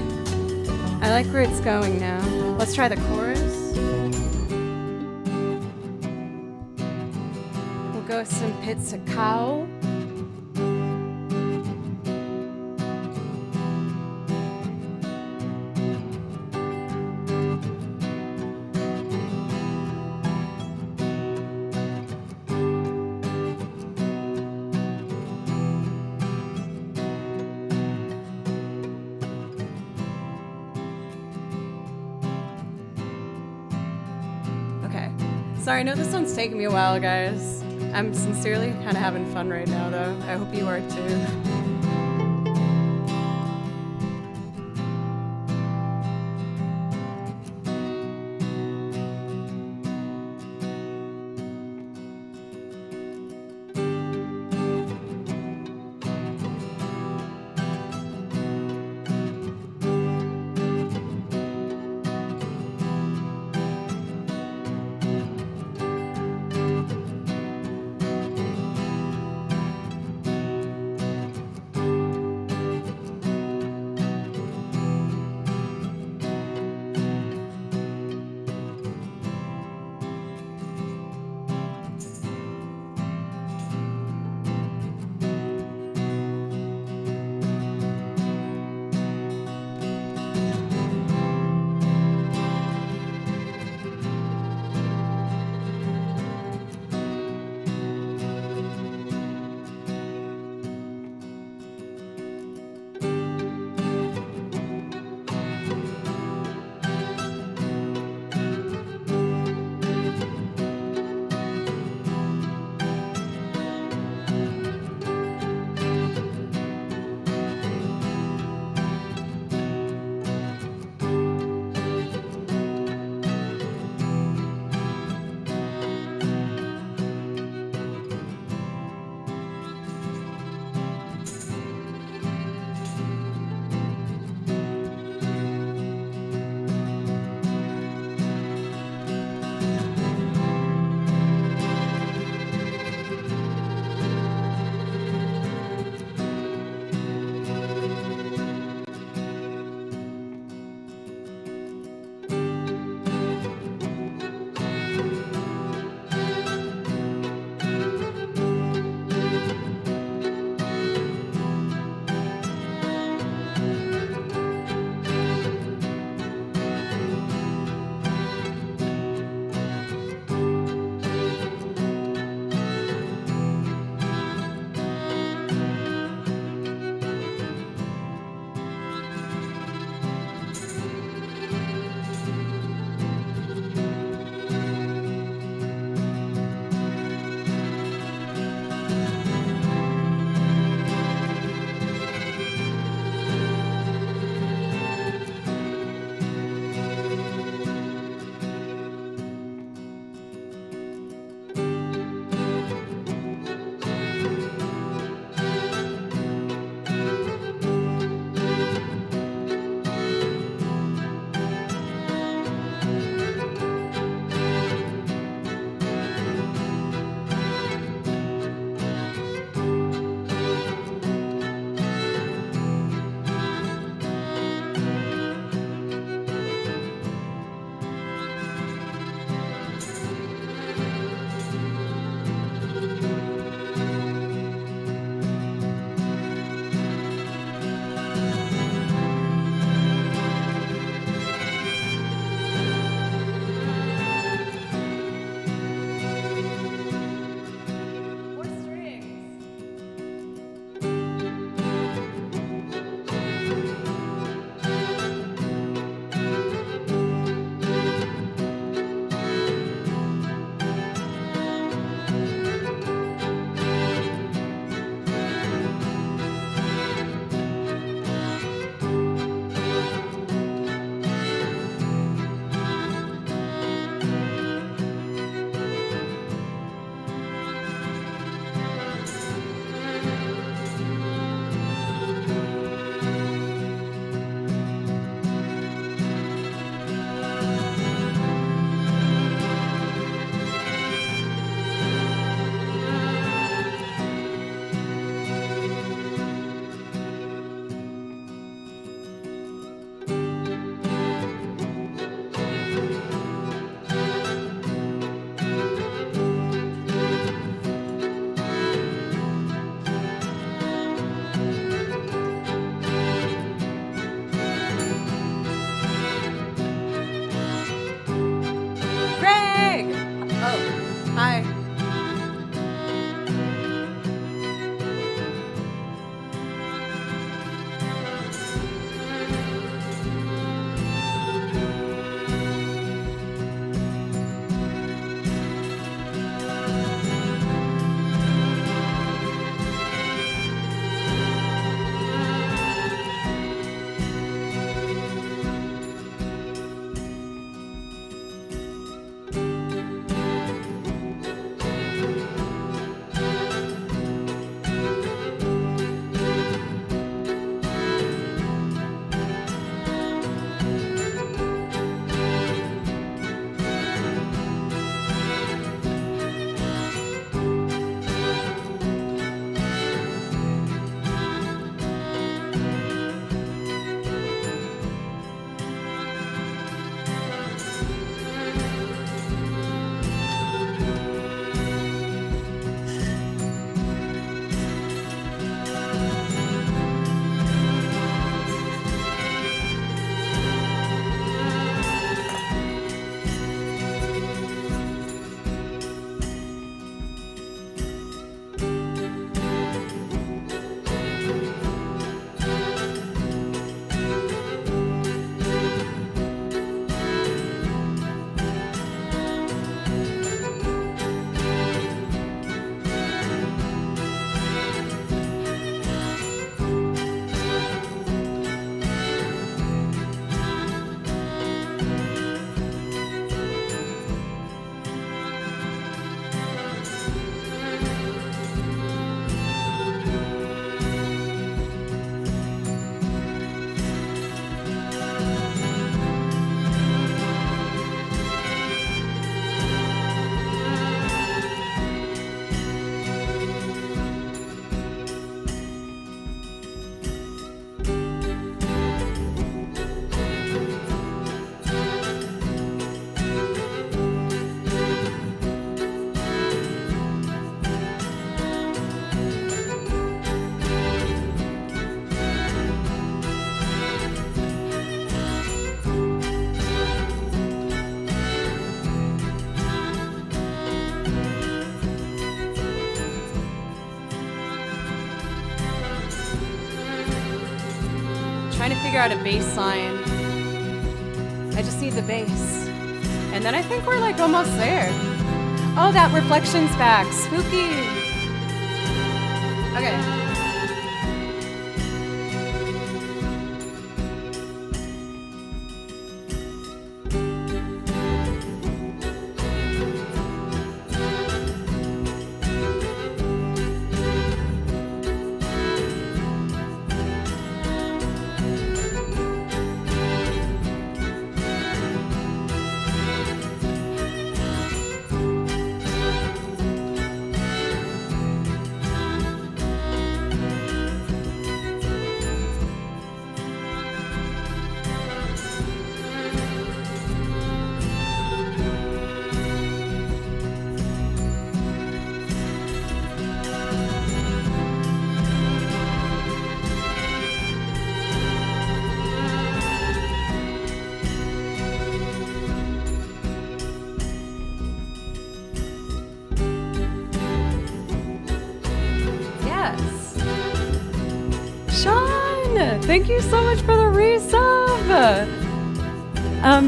I like where it's going now. Let's try the chorus. We'll go with some pizzicato. Sorry, I know this one's taking me a while, guys. I'm sincerely kind of having fun right now, though. I hope you are too. figure out a bass line. I just need the bass. And then I think we're like almost there. Oh, that reflection's back. Spooky. Okay. Thank you so much for the resub!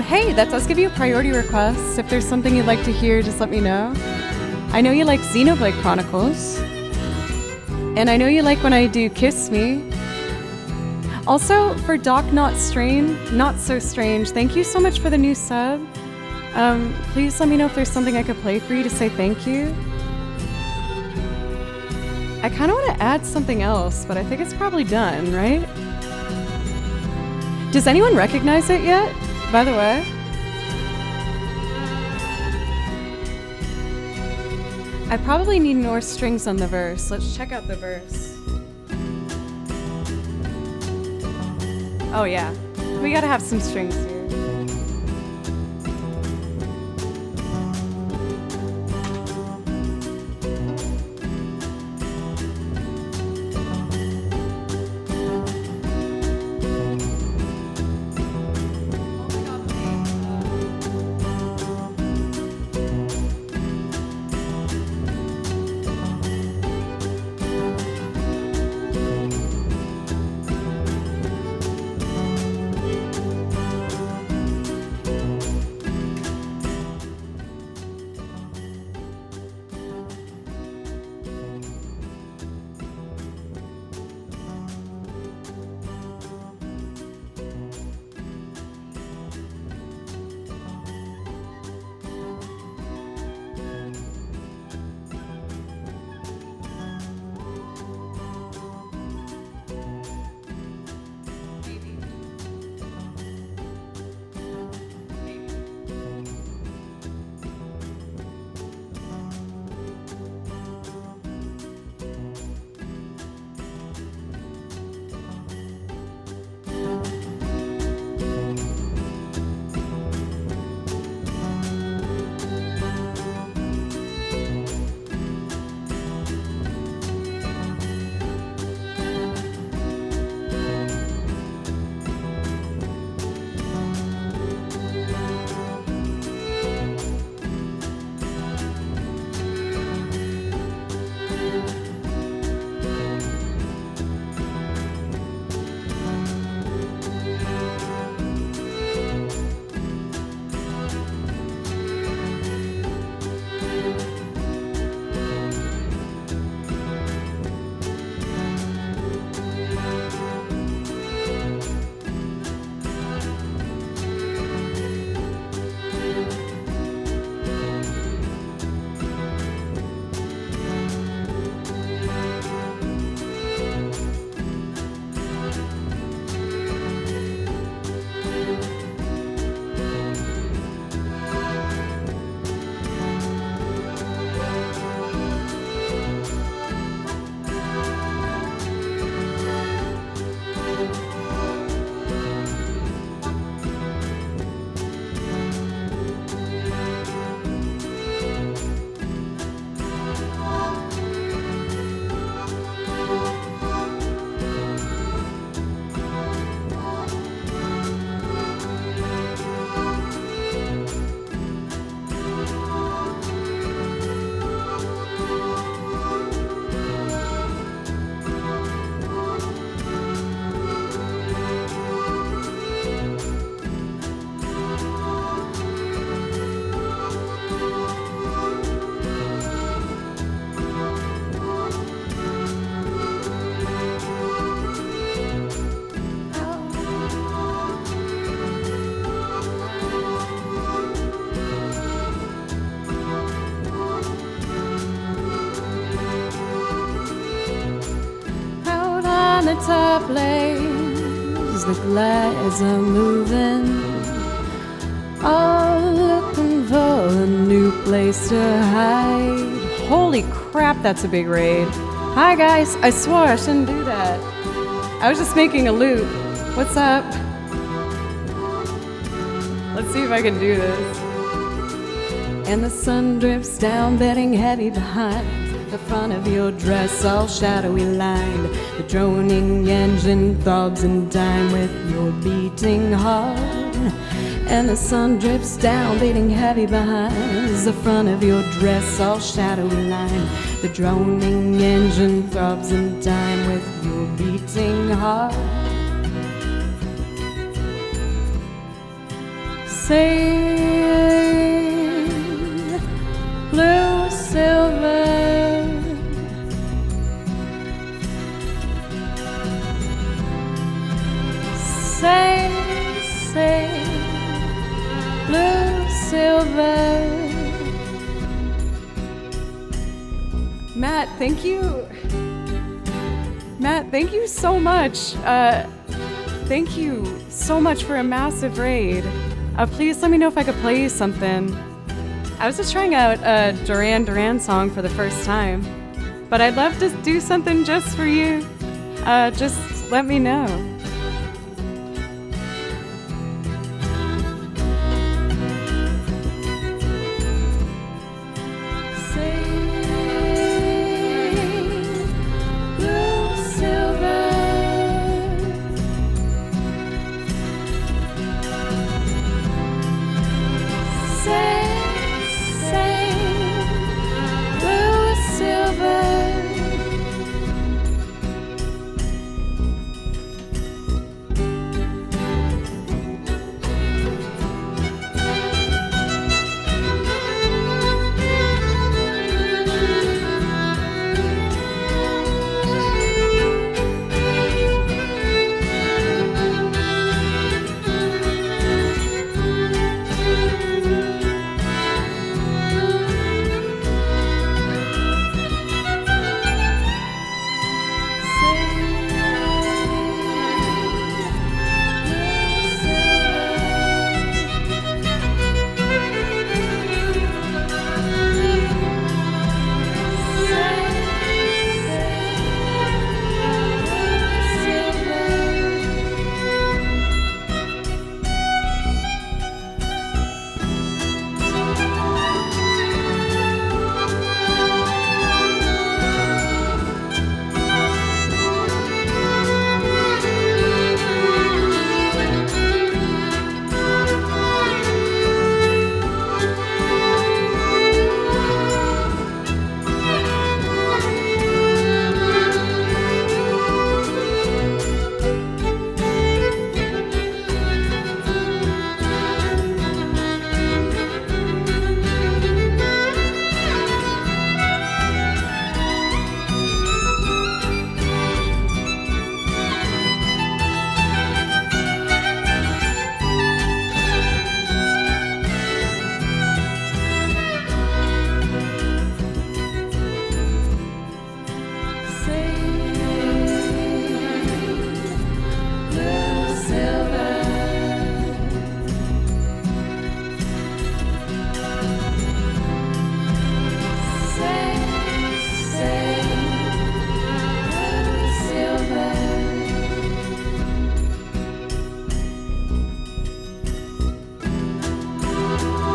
Hey, that does give you a priority request. If there's something you'd like to hear, just let me know. I know you like Xenoblade Chronicles. And I know you like when I do Kiss Me. Also, for Doc Not So Strange, thank you so much for the new sub. Please let me know if there's something I could play for you to say thank you. I kind of want to add something else, but I think it's probably done, right? Does anyone recognize it yet, by the way? I probably need more strings on the verse. Let's check out the verse. Oh yeah, we gotta have some strings here. are ablaze, the glass are moving, all looking for a new place to hide. Holy crap, that's a big raid. Hi guys, I swore I shouldn't do that. I was just making a loop. What's up? Let's see if I can do this. And the sun drips down, bedding heavy behind the front of your dress, all shadowy lined. The droning engine throbs in time with your beating heart. And the sun drips down, beating heavy behind the front of your dress, all shadowy lined. The droning engine throbs in time with your beating heart. Sing, blue, silver. Sing, sing, blue, silver. Matt, thank you. Matt, thank you so much. Thank you so much for a massive raid. Please let me know if I could play you something. I was just trying out a Duran Duran song for the first time, but I'd love to do something just for you. Just let me know.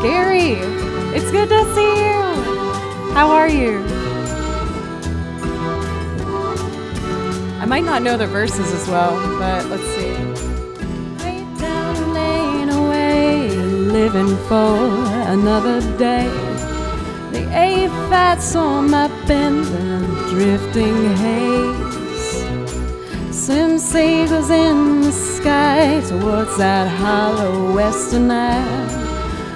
Gary, it's good to see you. How are you? I might not know the verses as well, but let's see. Way down the lane away, living for another day. The A-Fats swam up in the drifting haze. Sim seagulls in the sky towards that hollow western eye.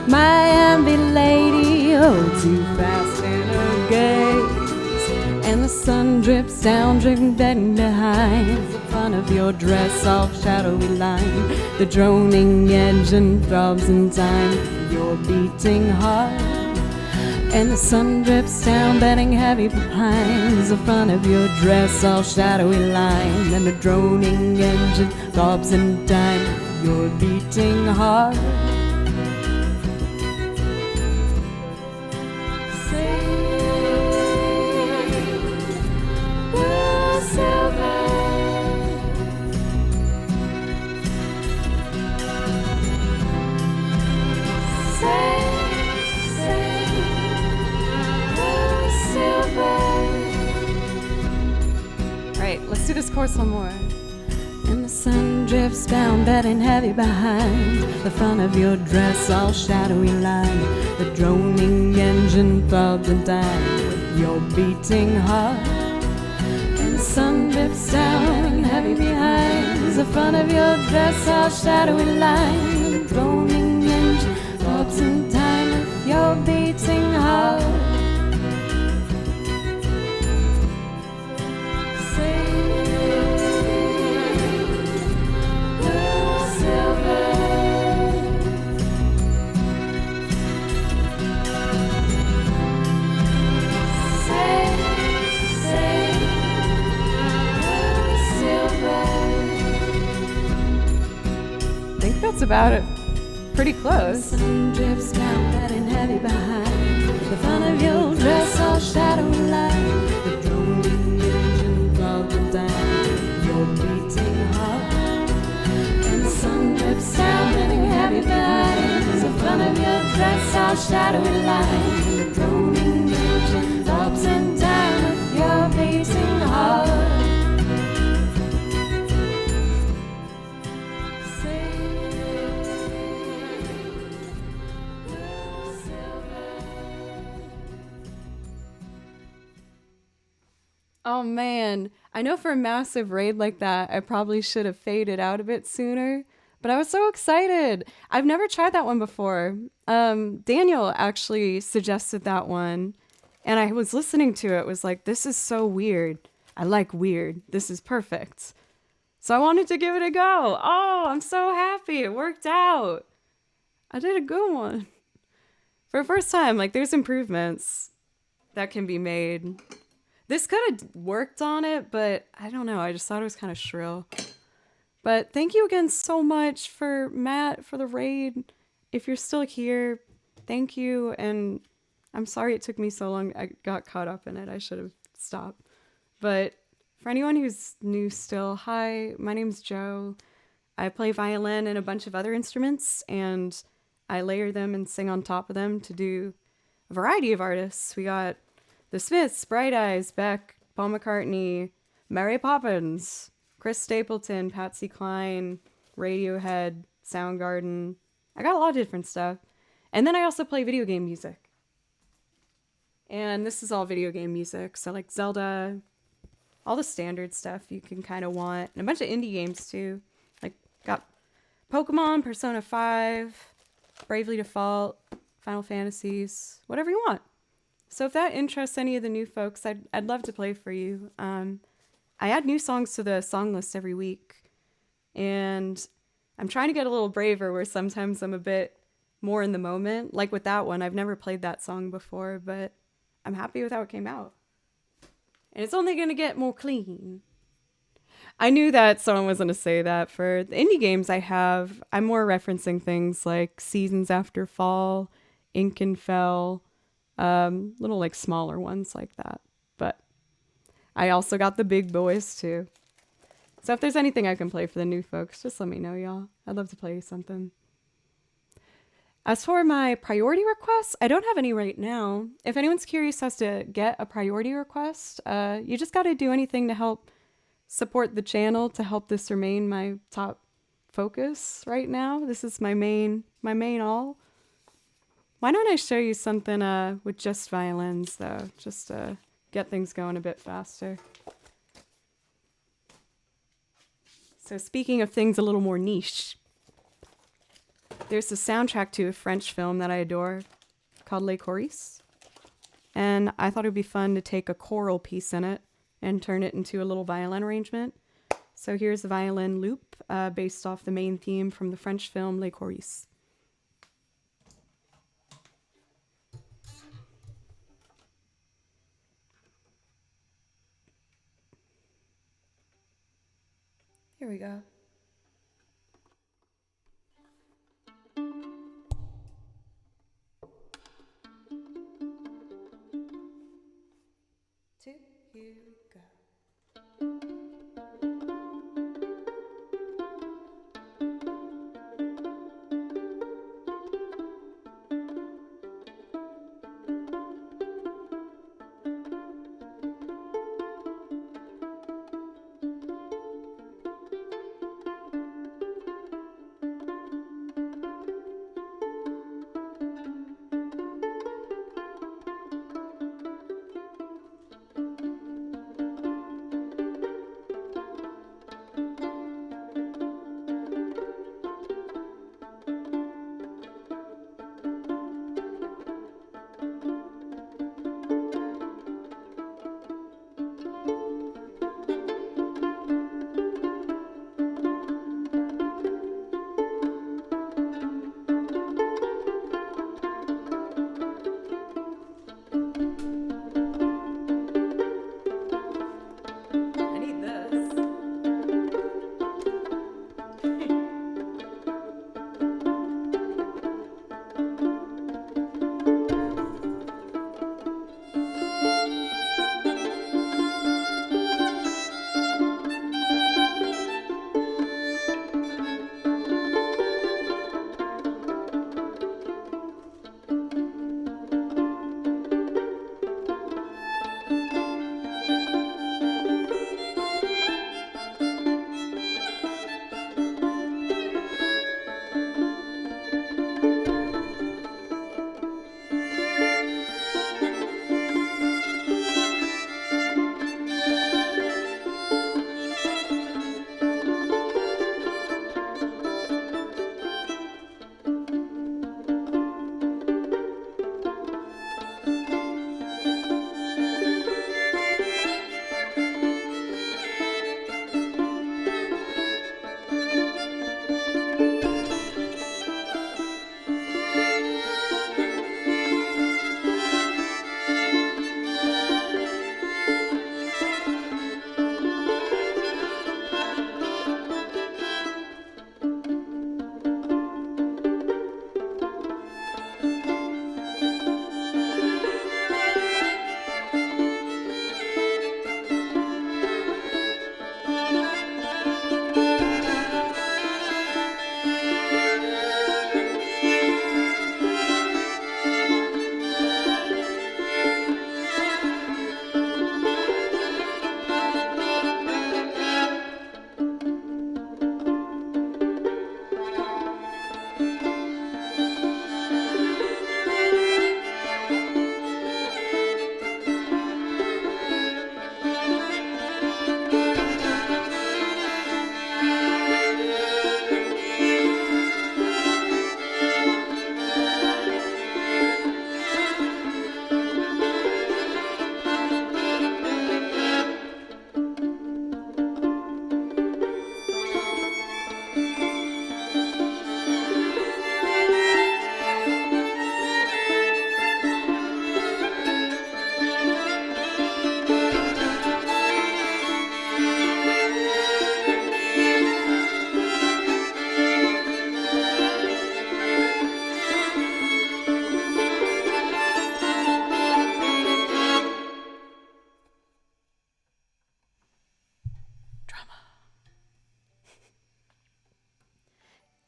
My envy lady, oh, too fast in her gaze. And the sun drips down, dripping behind the front of your dress, all shadowy line. The droning engine throbs in time, your beating heart. And the sun drips down, bedding heavy behind the front of your dress, all shadowy line. And the droning engine throbs in time, you're beating heart. Let's do this chorus one more. And the sun drifts down, bedding heavy behind the front of your dress, all shadowy line. The droning engine throbs and dies with your beating heart. And the sun drifts down, heavy behind the front of your dress, all shadowy line. The droning engine throbs and dies with your beating heart. That's about it. Pretty close. The sun drips down, bedding heavy behind the front of your dress, all shadowy light. The droning engine throbs and dies, your beating heart. And the sun drips down, bedding heavy behind the front of your dress, all shadowy light. The droning engine throbs and dies with your beating heart. Oh man, I know for a massive raid like that, I probably should have faded out a bit sooner, but I was so excited. I've never tried that one before. Daniel actually suggested that one, and I was listening to it, was like, this is so weird. I like weird. This is perfect. So I wanted to give it a go. Oh, I'm so happy. It worked out. I did a good one. For the first time, like, there's improvements that can be made. This could have worked on it, but I don't know. I just thought it was kind of shrill. But thank you again so much for Matt for the raid. If you're still here, thank you. And I'm sorry it took me so long. I got caught up in it. I should have stopped. But for anyone who's new still, hi, my name's Joe. I play violin and a bunch of other instruments, and I layer them and sing on top of them to do a variety of artists. We got The Smiths, Bright Eyes, Beck, Paul McCartney, Mary Poppins, Chris Stapleton, Patsy Cline, Radiohead, Soundgarden. I got a lot of different stuff. And then I also play video game music. And this is all video game music. So like Zelda, all the standard stuff you can kind of want. And a bunch of indie games too. Like got Pokemon, Persona 5, Bravely Default, Final Fantasies, whatever you want. So if that interests any of the new folks, I'd love to play for you. I add new songs to the song list every week. And I'm trying to get a little braver where sometimes I'm a bit more in the moment. Like with that one, I've never played that song before, but I'm happy with how it came out. And it's only going to get more clean. I knew that someone was going to say that. For the indie games I have, I'm more referencing things like Seasons After Fall, Ink and Fell, little like smaller ones like that. But I also got the big boys too. So if there's anything I can play for the new folks, just let me know, y'all. I'd love to play you something. As for my priority requests, I don't have any right now. If anyone's curious as to get a priority request, you just got to do anything to help support the channel, to help this remain my top focus right now. This is my main all. Why don't I show you something with just violins, though, just to get things going a bit faster. So speaking of things a little more niche, there's a soundtrack to a French film that I adore called Les Choristes. And I thought it would be fun to take a choral piece in it and turn it into a little violin arrangement. So here's the violin loop based off the main theme from the French film Les Choristes. Here we go. Two, here we go. I need this.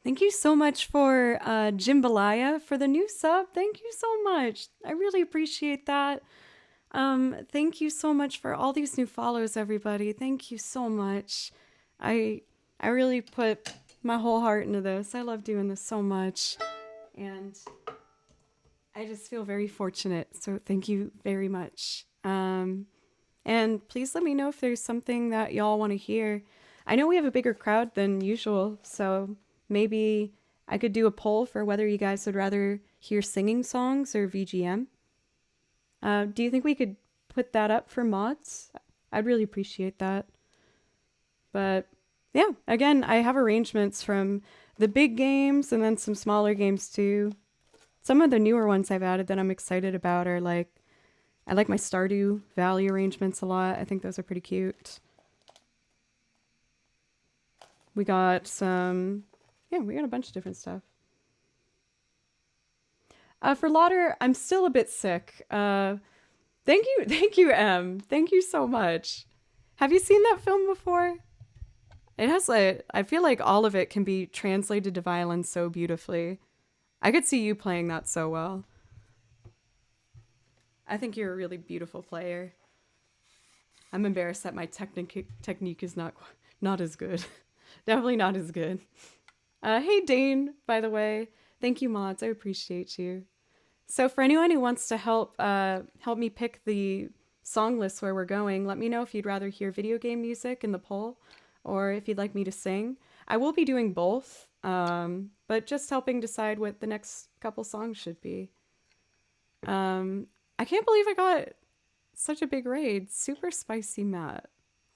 Thank you so much for Jimbalaya for the new sub. Thank you so much. I really appreciate that. Thank you so much for all these new follows, everybody. Thank you so much. I really put my whole heart into this. I love doing this so much. And I just feel very fortunate. So thank you very much. And please let me know if there's something that y'all want to hear. I know we have a bigger crowd than usual, so maybe I could do a poll for whether you guys would rather hear singing songs or VGM. Do you think we could put that up for mods? I'd really appreciate that. But yeah, again, I have arrangements from the big games and then some smaller games too. Some of the newer ones I've added that I'm excited about are like, I like my Stardew Valley arrangements a lot. I think those are pretty cute. We got some, yeah, we got a bunch of different stuff. For Lauder, I'm still a bit sick. Thank you, Em. Thank you so much. Have you seen that film before? It has like, I feel like all of it can be translated to violin so beautifully. I could see you playing that so well. I think you're a really beautiful player. I'm embarrassed that my technique is not as good. Definitely not as good. Hey Dane, by the way. Thank you, mods. I appreciate you. So for anyone who wants to help me pick the song list where we're going, let me know if you'd rather hear video game music in the poll or if you'd like me to sing. I will be doing both, but just helping decide what the next couple songs should be. I can't believe I got such a big raid. Super spicy Matt.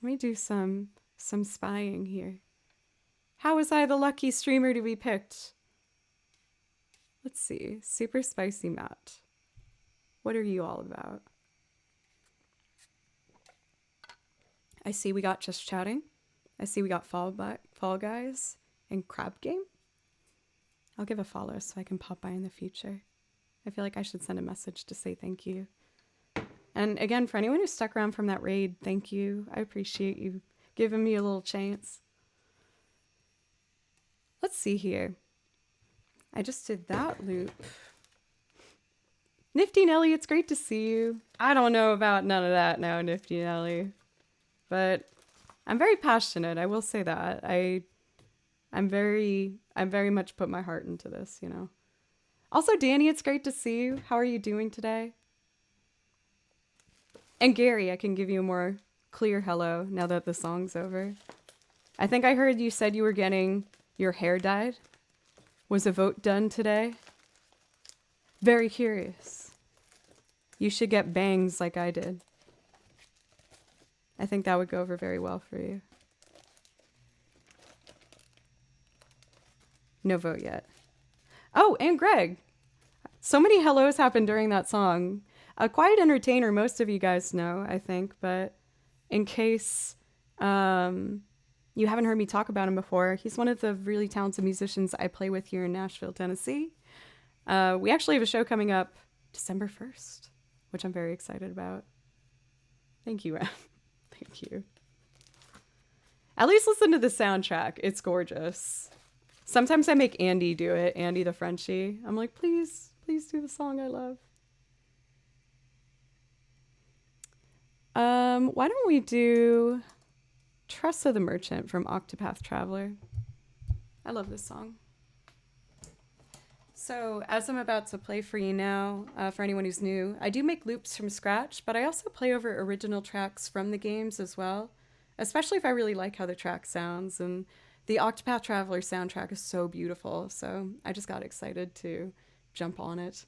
Let me do some spying here. How was I the lucky streamer to be picked? Let's see. Super spicy Matt. What are you all about? I see we got Just Chatting. I see we got Fall Guys and Crab Game. I'll give a follow so I can pop by in the future. I feel like I should send a message to say thank you. And again, for anyone who stuck around from that raid, thank you. I appreciate you giving me a little chance. Let's see here. I just did that loop. Nifty Nelly, it's great to see you. I don't know about none of that now, Nifty Nelly. But I'm very passionate, I will say that. I'm very much put my heart into this, you know. Also, Danny, it's great to see you. How are you doing today? And Gary, I can give you a more clear hello now that the song's over. I think I heard you said you were getting your hair dyed. Was a vote done today? Very curious. You should get bangs like I did. I think that would go over very well for you. No vote yet. Oh, and Greg. So many hellos happened during that song. A Quiet Entertainer, most of you guys know, I think, but in case you haven't heard me talk about him before, he's one of the really talented musicians I play with here in Nashville, Tennessee. We actually have a show coming up December 1st, which I'm very excited about. Thank you, Em. Thank you. At least listen to the soundtrack. It's gorgeous. Sometimes I make Andy do it, Andy the Frenchie. I'm like, please do the song I love. Why don't we do Tressa the Merchant from Octopath Traveler? I love this song. So as I'm about to play for you now, for anyone who's new, I do make loops from scratch, but I also play over original tracks from the games as well, especially if I really like how the track sounds. And the Octopath Traveler soundtrack is so beautiful, so I just got excited to jump on it.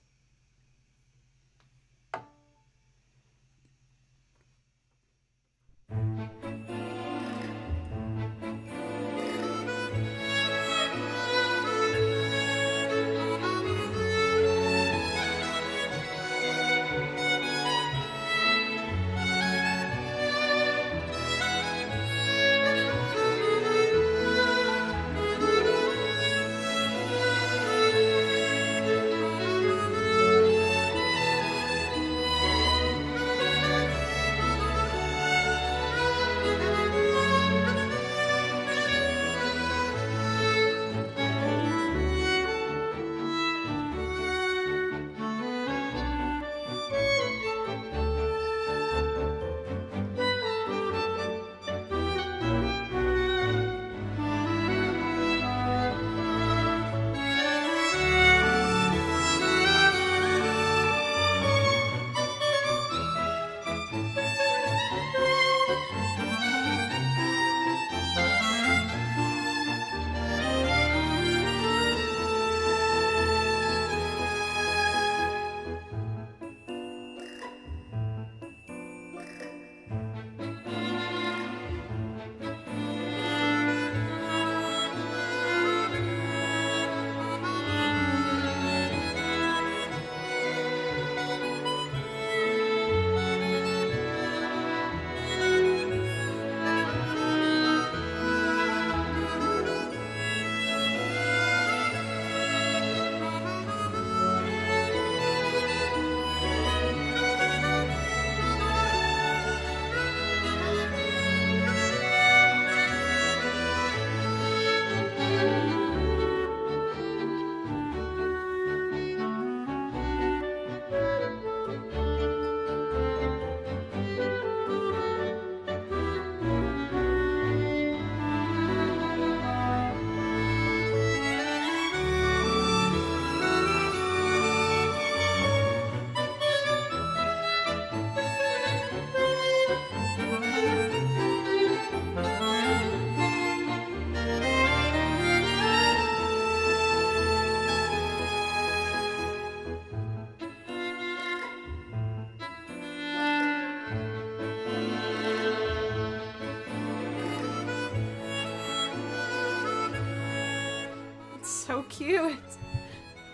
so cute.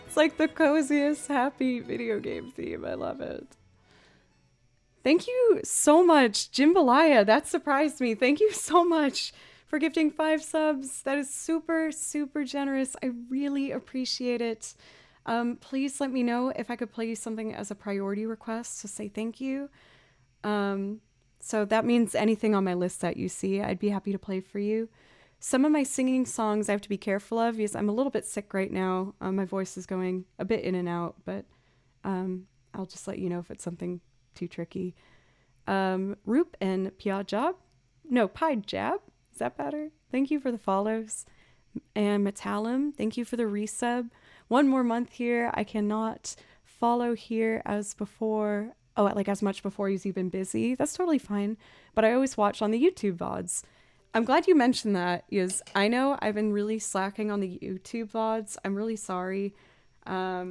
It's like the coziest, happy video game theme. I love it. Thank you so much, Jimbalaya. That surprised me. Thank you so much for gifting 5 subs. That is super, super generous. I really appreciate it. Please let me know if I could play you something as a priority request to say thank you. So that means anything on my list that you see, I'd be happy to play for you. Some of my singing songs I have to be careful of because I'm a little bit sick right now. My voice is going a bit in and out, but I'll just let you know if it's something too tricky. Roop and Piajab. No, Pied Jab. Is that better? Thank you for the follows. And Metalim, thank you for the resub. One more month here. I cannot follow here as before. Oh, like as much before you've been busy. That's totally fine. But I always watch on the YouTube VODs. I'm glad you mentioned that because I know I've been really slacking on the YouTube VODs. I'm really sorry. I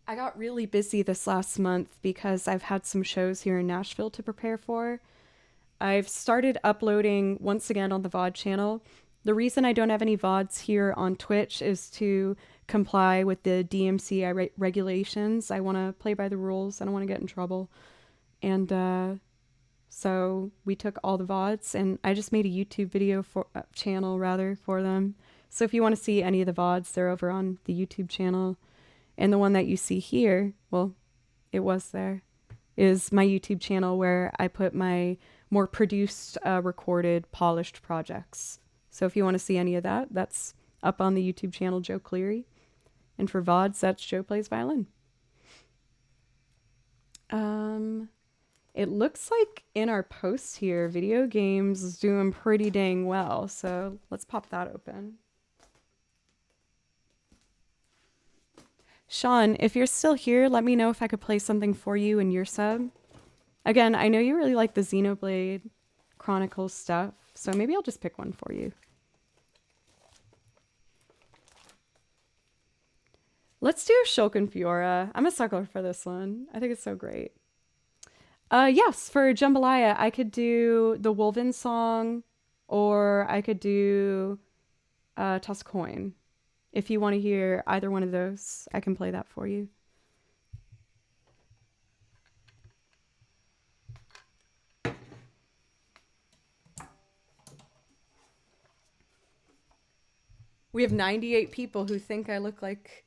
got really busy this last month because I've had some shows here in Nashville to prepare for. I've started uploading once again on the VOD channel. The reason I don't have any VODs here on Twitch is to comply with the DMCA regulations. I want to play by the rules. I don't want to get in trouble. And so we took all the VODs and I just made a YouTube video channel for them. So if you want to see any of the VODs, they're over on the YouTube channel. And the one that you see here, well, it was there, is my YouTube channel where I put my more produced, recorded, polished projects. So if you want to see any of that, that's up on the YouTube channel, Joe Cleary. And for VODs, that's Joe Plays Violin. It looks like in our posts here, video games is doing pretty dang well. So let's pop that open. Sean, if you're still here, let me know if I could play something for you in your sub. Again, I know you really like the Xenoblade Chronicles stuff, so maybe I'll just pick one for you. Let's do Shulkin Fiora. I'm a sucker for this one. I think it's so great. Yes, for Jambalaya, I could do the Wolven song, or I could do Toss a Coin. If you want to hear either one of those, I can play that for you. We have 98 people who think I look like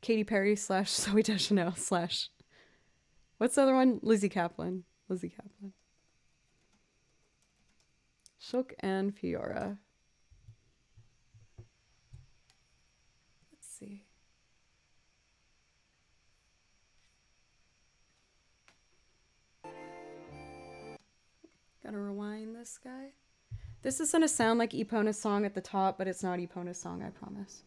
Katy Perry / Zooey Deschanel / what's the other one? Lizzie Kaplan. Lizzie Kaplan. Shulk and Fiora. Let's see. Gotta rewind this guy. This is gonna sound like Epona's song at the top, but it's not Epona's song, I promise.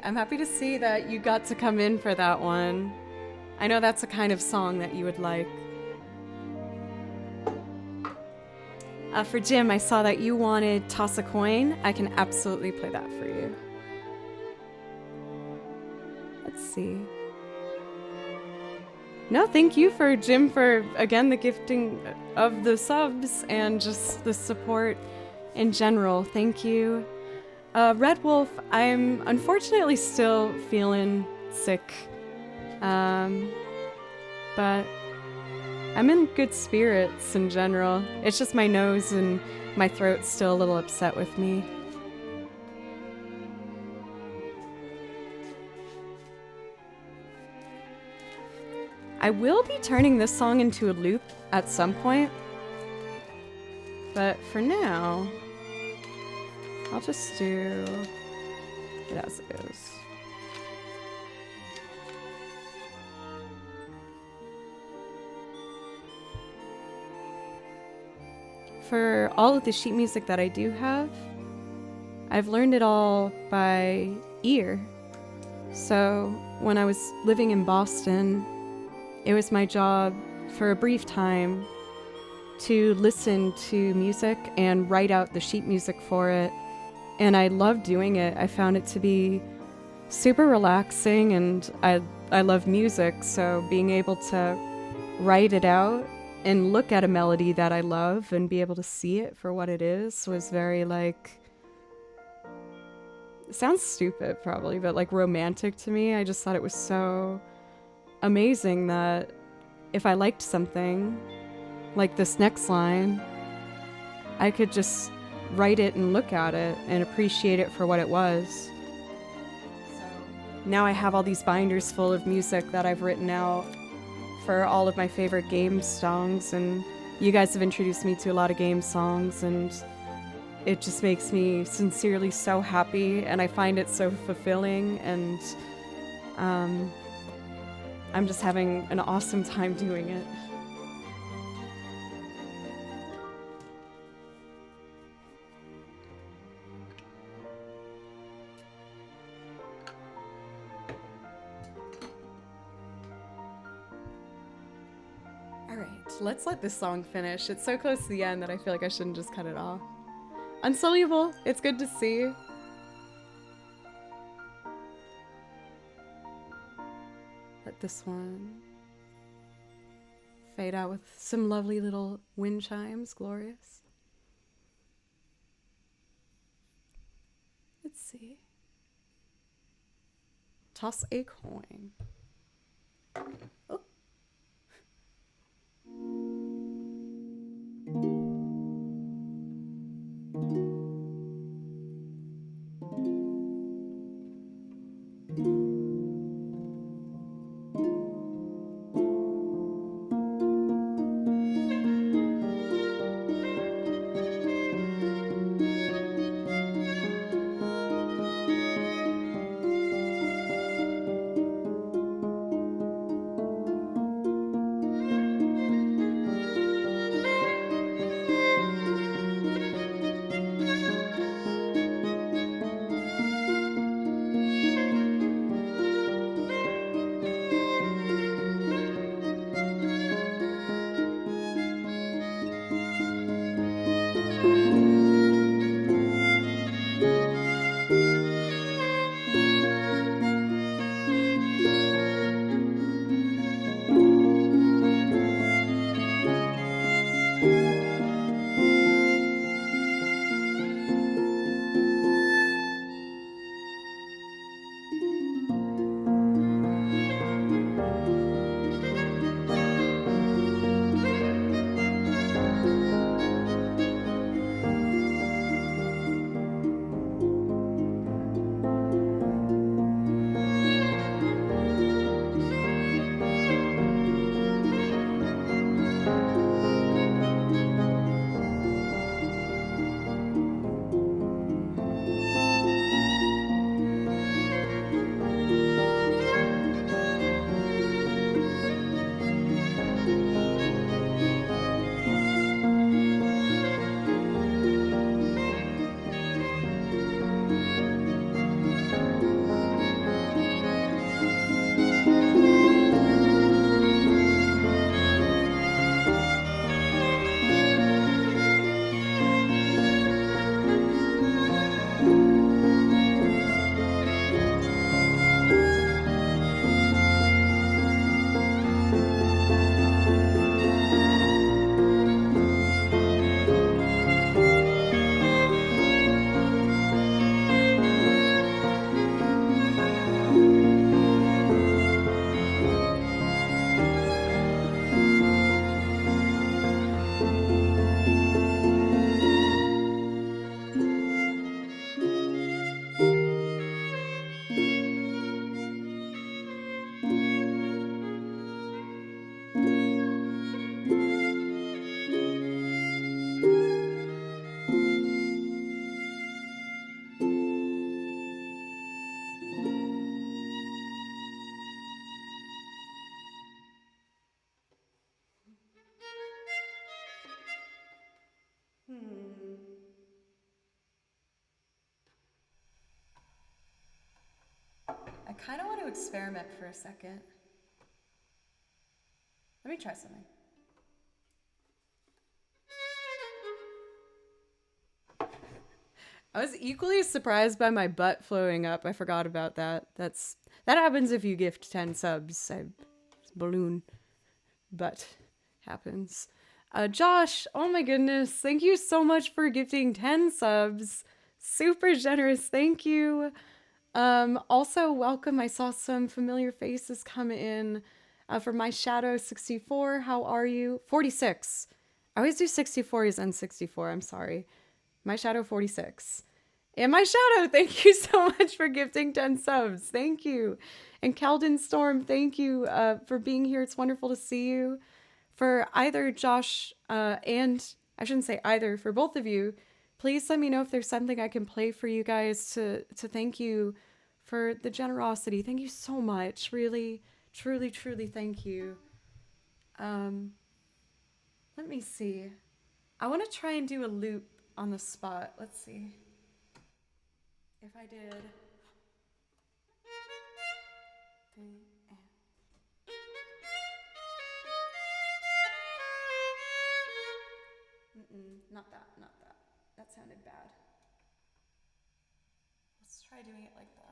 I'm happy to see that you got to come in for that one. I know that's a kind of song that you would like. For Jim, I saw that you wanted Toss a Coin. I can absolutely play that for you. Let's see. No, thank you for Jim for, again, the gifting of the subs and just the support in general. Thank you. Red Wolf, I'm unfortunately still feeling sick. But I'm in good spirits in general. It's just my nose and my throat's still a little upset with me. I will be turning this song into a loop at some point, but for now, I'll just do it as it is. For all of the sheet music that I do have, I've learned it all by ear. So when I was living in Boston, it was my job for a brief time to listen to music and write out the sheet music for it. And I loved doing it. I found it to be super relaxing, and I love music, so being able to write it out and look at a melody that I love and be able to see it for what it is was very, like, it sounds stupid probably, but like romantic to me. I just thought it was so amazing that if I liked something, like this next line, I could just write it and look at it and appreciate it for what it was. So now I have all these binders full of music that I've written out for all of my favorite game songs, and you guys have introduced me to a lot of game songs, and it just makes me sincerely so happy, and I find it so fulfilling, and I'm just having an awesome time doing it. Let's let this song finish. It's so close to the end that I feel like I shouldn't just cut it off. Unsullyable, it's good to see. Let this one fade out with some lovely little wind chimes. Glorious. Let's see. Toss a coin. Oh. kind of want to experiment for a second. Let me try something. I was equally surprised by my butt flowing up. I forgot about that. That happens if you gift 10 subs. Balloon butt happens. Josh, oh my goodness. Thank you so much for gifting 10 subs. Super generous. Thank you. Also, welcome. I saw some familiar faces come in for My Shadow 64. How are you? 46. I always do 64s and 64. I'm sorry. My Shadow 46. And My Shadow, thank you so much for gifting 10 subs. Thank you. And Keldon Storm, thank you for being here. It's wonderful to see you. For either Josh and, I shouldn't say either, for both of you, please let me know if there's something I can play for you guys to thank you for the generosity. Thank you so much. Really, truly, truly thank you. Let me see. I want to try and do a loop on the spot. Let's see. If I did... Not that. That sounded bad. Let's try doing it like this.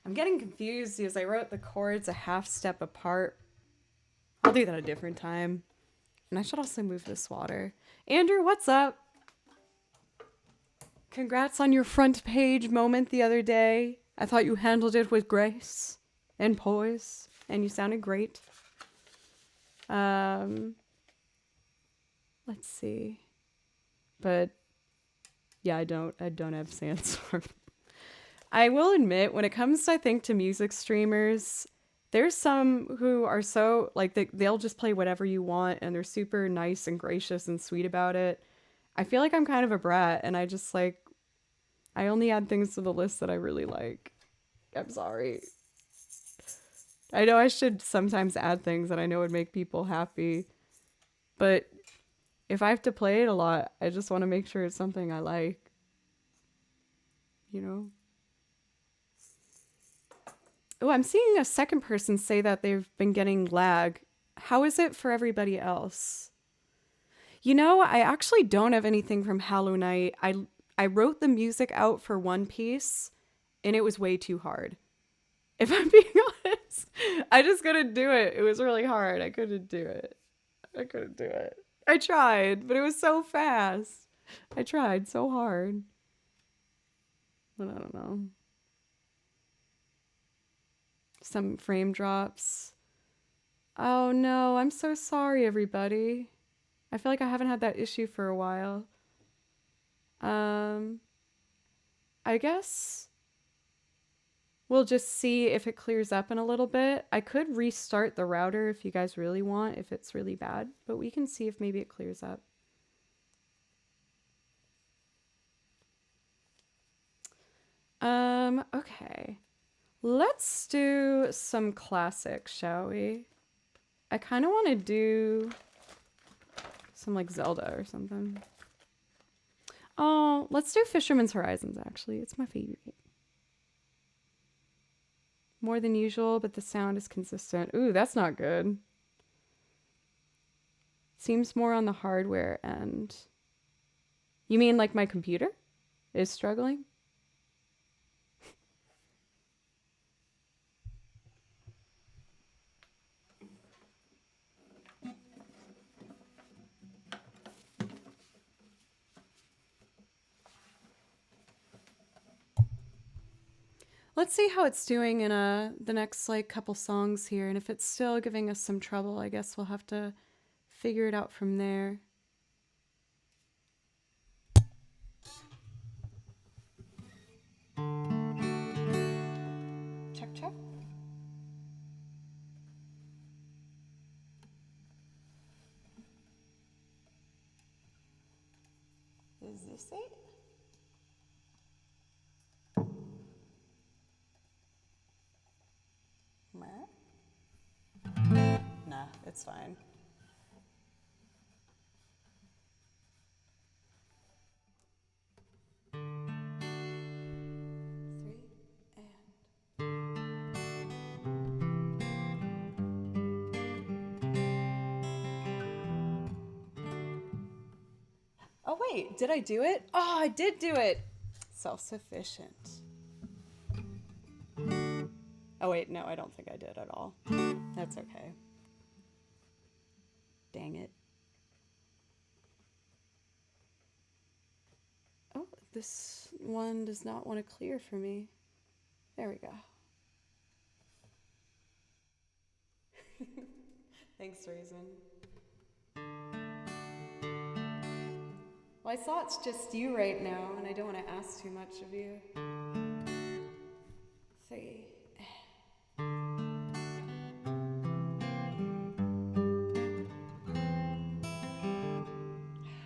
I'm getting confused because I wrote the chords a half step apart. I'll do that a different time. And I should also move this water. Andrew, what's up? Congrats on your front page moment the other day. I thought you handled it with grace and poise, and you sounded great. Let's see. But yeah, I don't have Sandstorm. I will admit, when it comes, I think, to music streamers, there's some who are so, like, they'll just play whatever you want, and they're super nice and gracious and sweet about it. I feel like I'm kind of a brat, and I just, like, I only add things to the list that I really like. I'm sorry. I know I should sometimes add things that I know would make people happy, but if I have to play it a lot, I just want to make sure it's something I like. You know? Oh, I'm seeing a second person say that they've been getting lag. How is it for everybody else? You know, I actually don't have anything from Hollow Knight. I wrote the music out for One Piece, and it was way too hard. If I'm being honest, I just couldn't do it. It was really hard. I couldn't do it. I tried, but it was so fast. I tried so hard. But I don't know. Some frame drops. Oh no, I'm so sorry, everybody. I feel like I haven't had that issue for a while. I guess we'll just see if it clears up in a little bit. I could restart the router if you guys really want, if it's really bad, but we can see if maybe it clears up. Okay. Let's do some classics, shall we? I kind of want to do some like Zelda or something. Oh, let's do Fisherman's Horizons, actually. It's my favorite. More than usual, but the sound is consistent. Ooh, that's not good. Seems more on the hardware end. You mean like my computer is struggling? Let's see how it's doing in the next like couple songs here, and if it's still giving us some trouble, I guess we'll have to figure it out from there. Check, check. Is this it? Nah, it's fine. Oh wait, did I do it? Oh, I did do it! Self-sufficient. Oh wait, no, I don't think I did at all. That's okay. Dang it. Oh, this one does not want to clear for me. There we go. Thanks, Raisin. Well, I saw it's just you right now, and I don't want to ask too much of you. 3.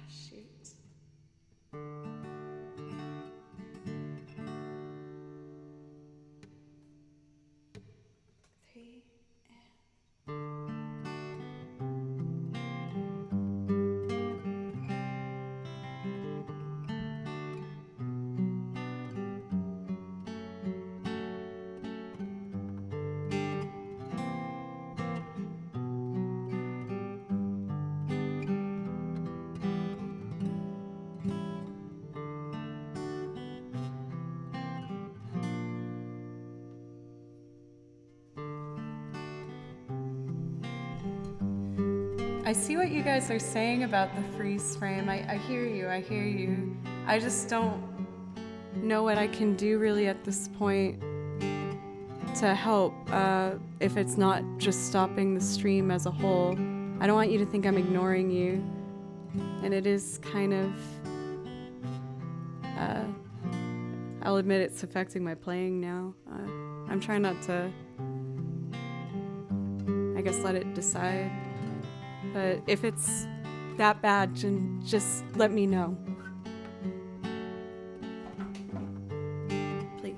Shoot. 3. I see what you guys are saying about the freeze frame. I hear you, I hear you. I just don't know what I can do really at this point to help if it's not just stopping the stream as a whole. I don't want you to think I'm ignoring you. And it is kind of... I'll admit it's affecting my playing now. I'm trying not to, I guess, let it decide. But if it's that bad, just let me know. Please.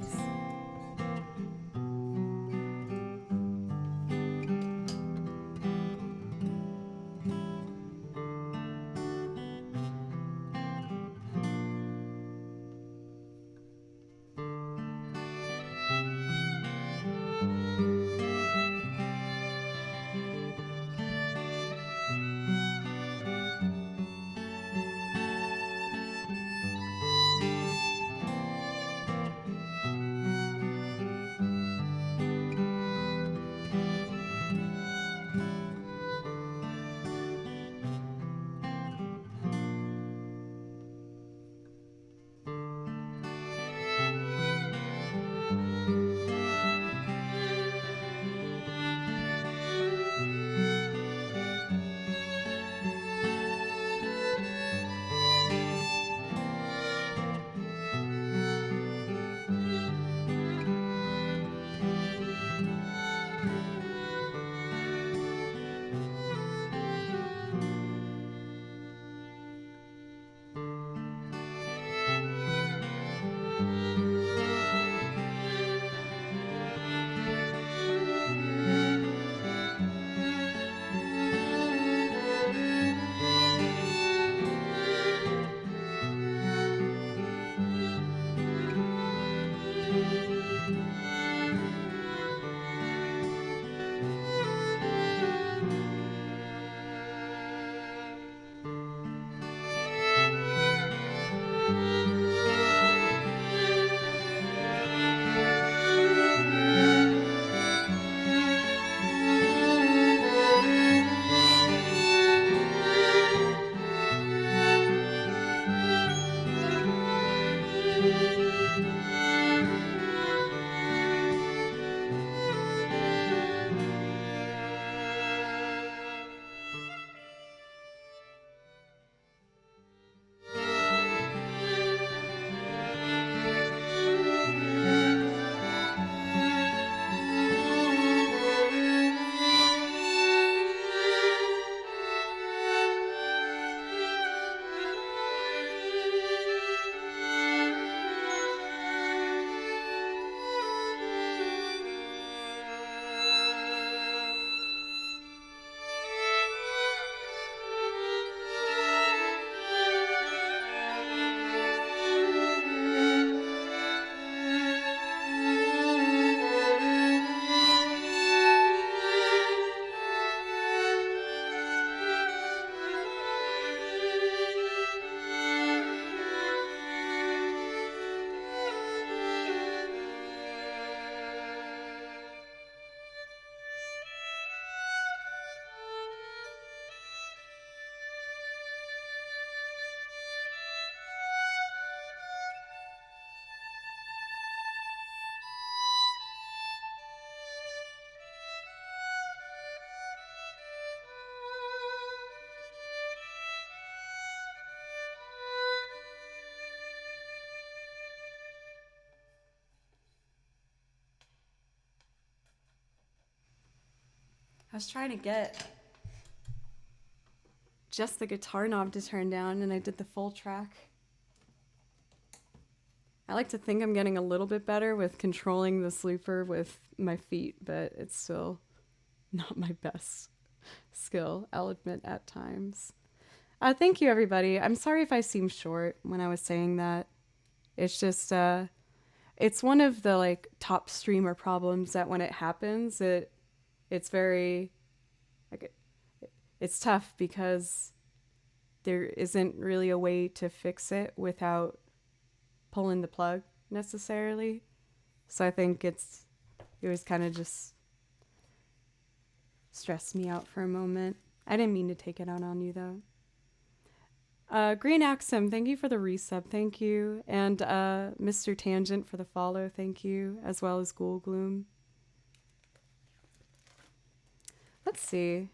I was trying to get just the guitar knob to turn down, and I did the full track. I like to think I'm getting a little bit better with controlling this looper with my feet, but it's still not my best skill, I'll admit, at times. Thank you, everybody. I'm sorry if I seem short when I was saying that. It's just, it's one of the like top streamer problems that when it happens, it's very, like, it's tough because there isn't really a way to fix it without pulling the plug necessarily. So I think it was kind of just stressed me out for a moment. I didn't mean to take it out on you though. Green Axum, thank you for the resub, thank you. And Mr. Tangent for the follow, thank you, as well as Ghoul Gloom. Let's see.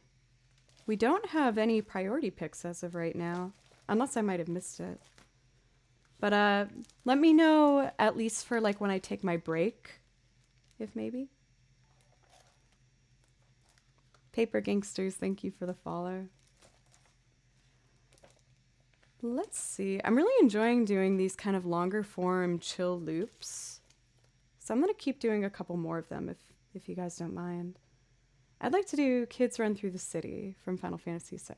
We don't have any priority picks as of right now, unless I might have missed it. But let me know at least for like when I take my break, if maybe. Paper Gangsters, thank you for the follow. Let's see. I'm really enjoying doing these kind of longer form chill loops. So I'm going to keep doing a couple more of them if you guys don't mind. I'd like to do Kids Run Through the City from Final Fantasy VI.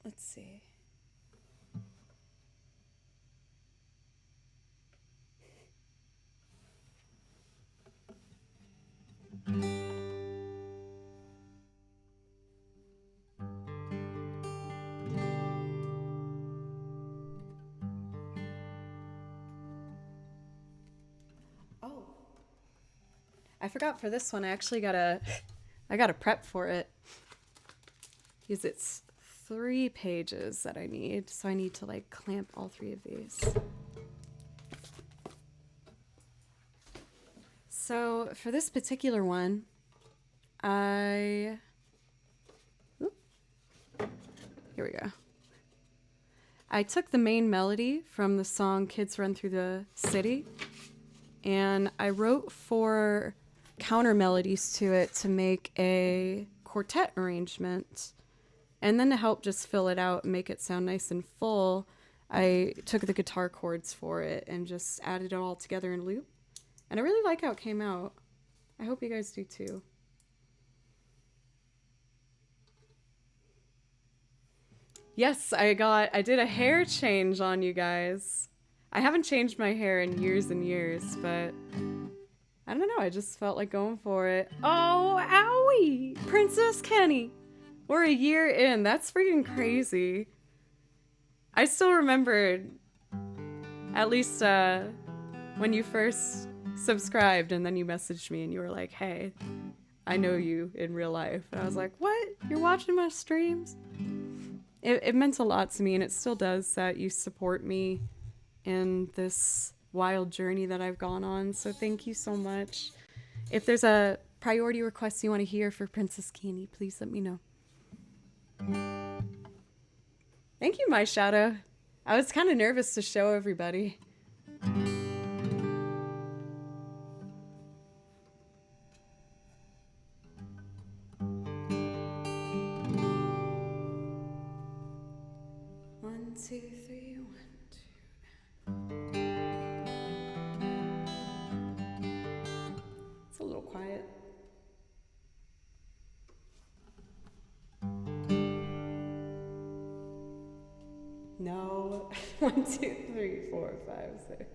Let's see. Oh, I forgot for this one. I actually gotta prep for it because it's 3 pages that I need, so I need to like clamp all 3 of these. So for this particular one, here we go. I took the main melody from the song Kids Run Through the City, and I wrote 4 counter melodies to it to make a quartet arrangement. And then to help just fill it out and make it sound nice and full, I took the guitar chords for it and just added it all together in a loop. And I really like how it came out. I hope you guys do too. Yes, I did a hair change on you guys. I haven't changed my hair in years and years, but I don't know, I just felt like going for it. Oh, owie! Princess Kenny! We're a year in, that's freaking crazy. I still remember, at least when you first subscribed and then you messaged me and you were like, hey, I know you in real life. And I was like, what? You're watching my streams? It meant a lot to me, and it still does, that you support me in this wild journey that I've gone on. So thank you so much. If there's a priority request you want to hear for Princess Kenny, please let me know. Thank you, My Shadow. I was kind of nervous to show everybody. One, two, three, 1, 2. It's a little quiet. No. 1, 2, 3, 4, 5, 6.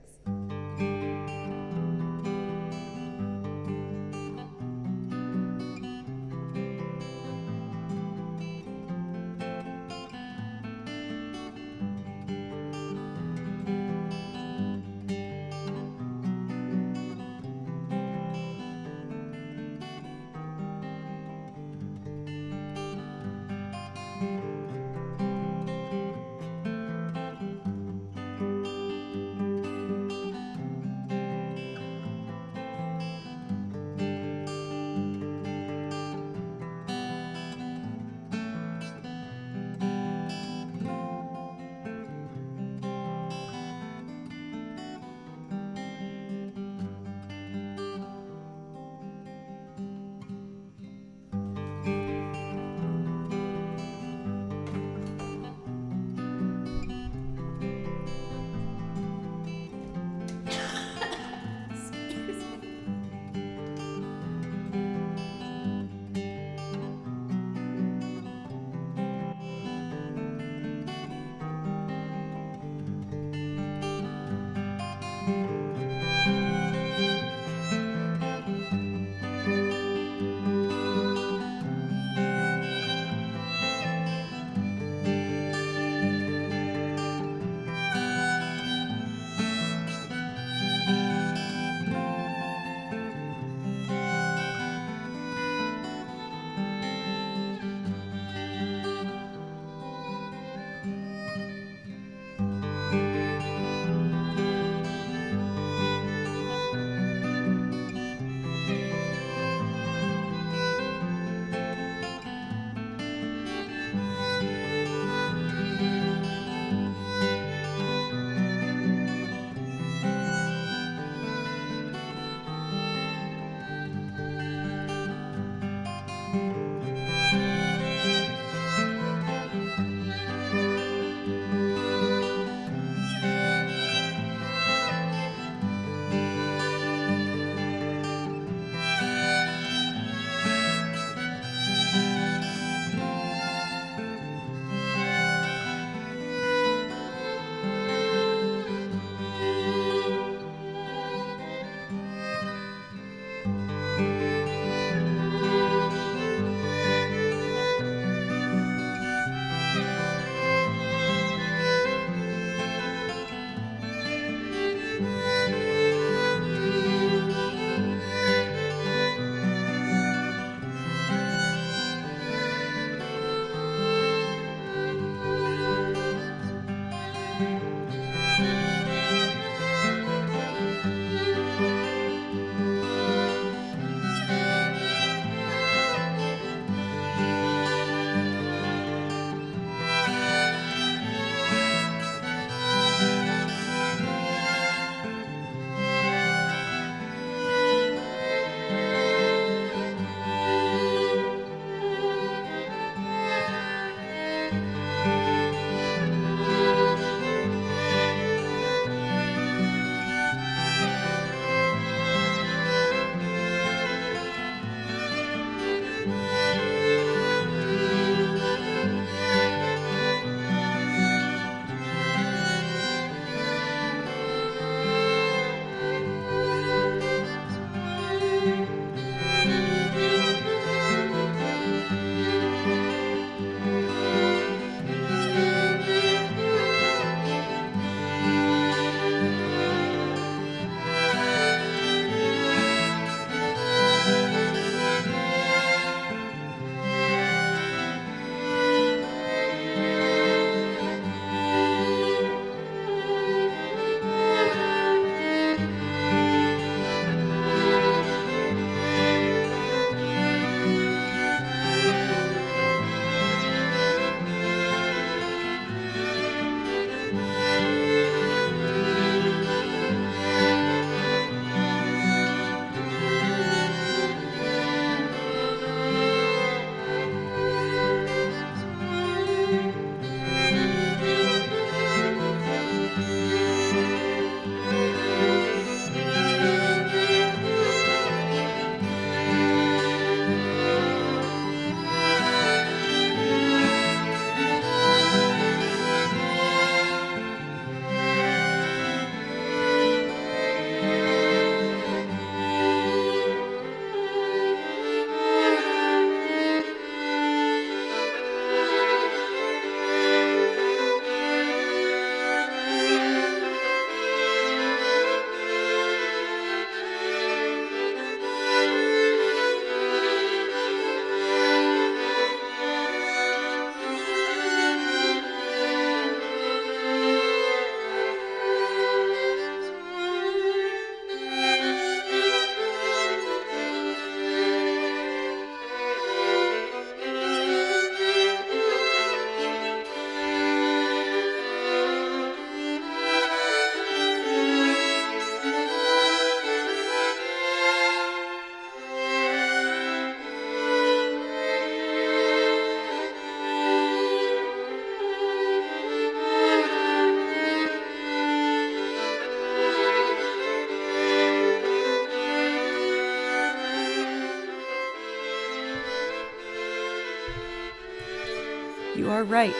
You are right.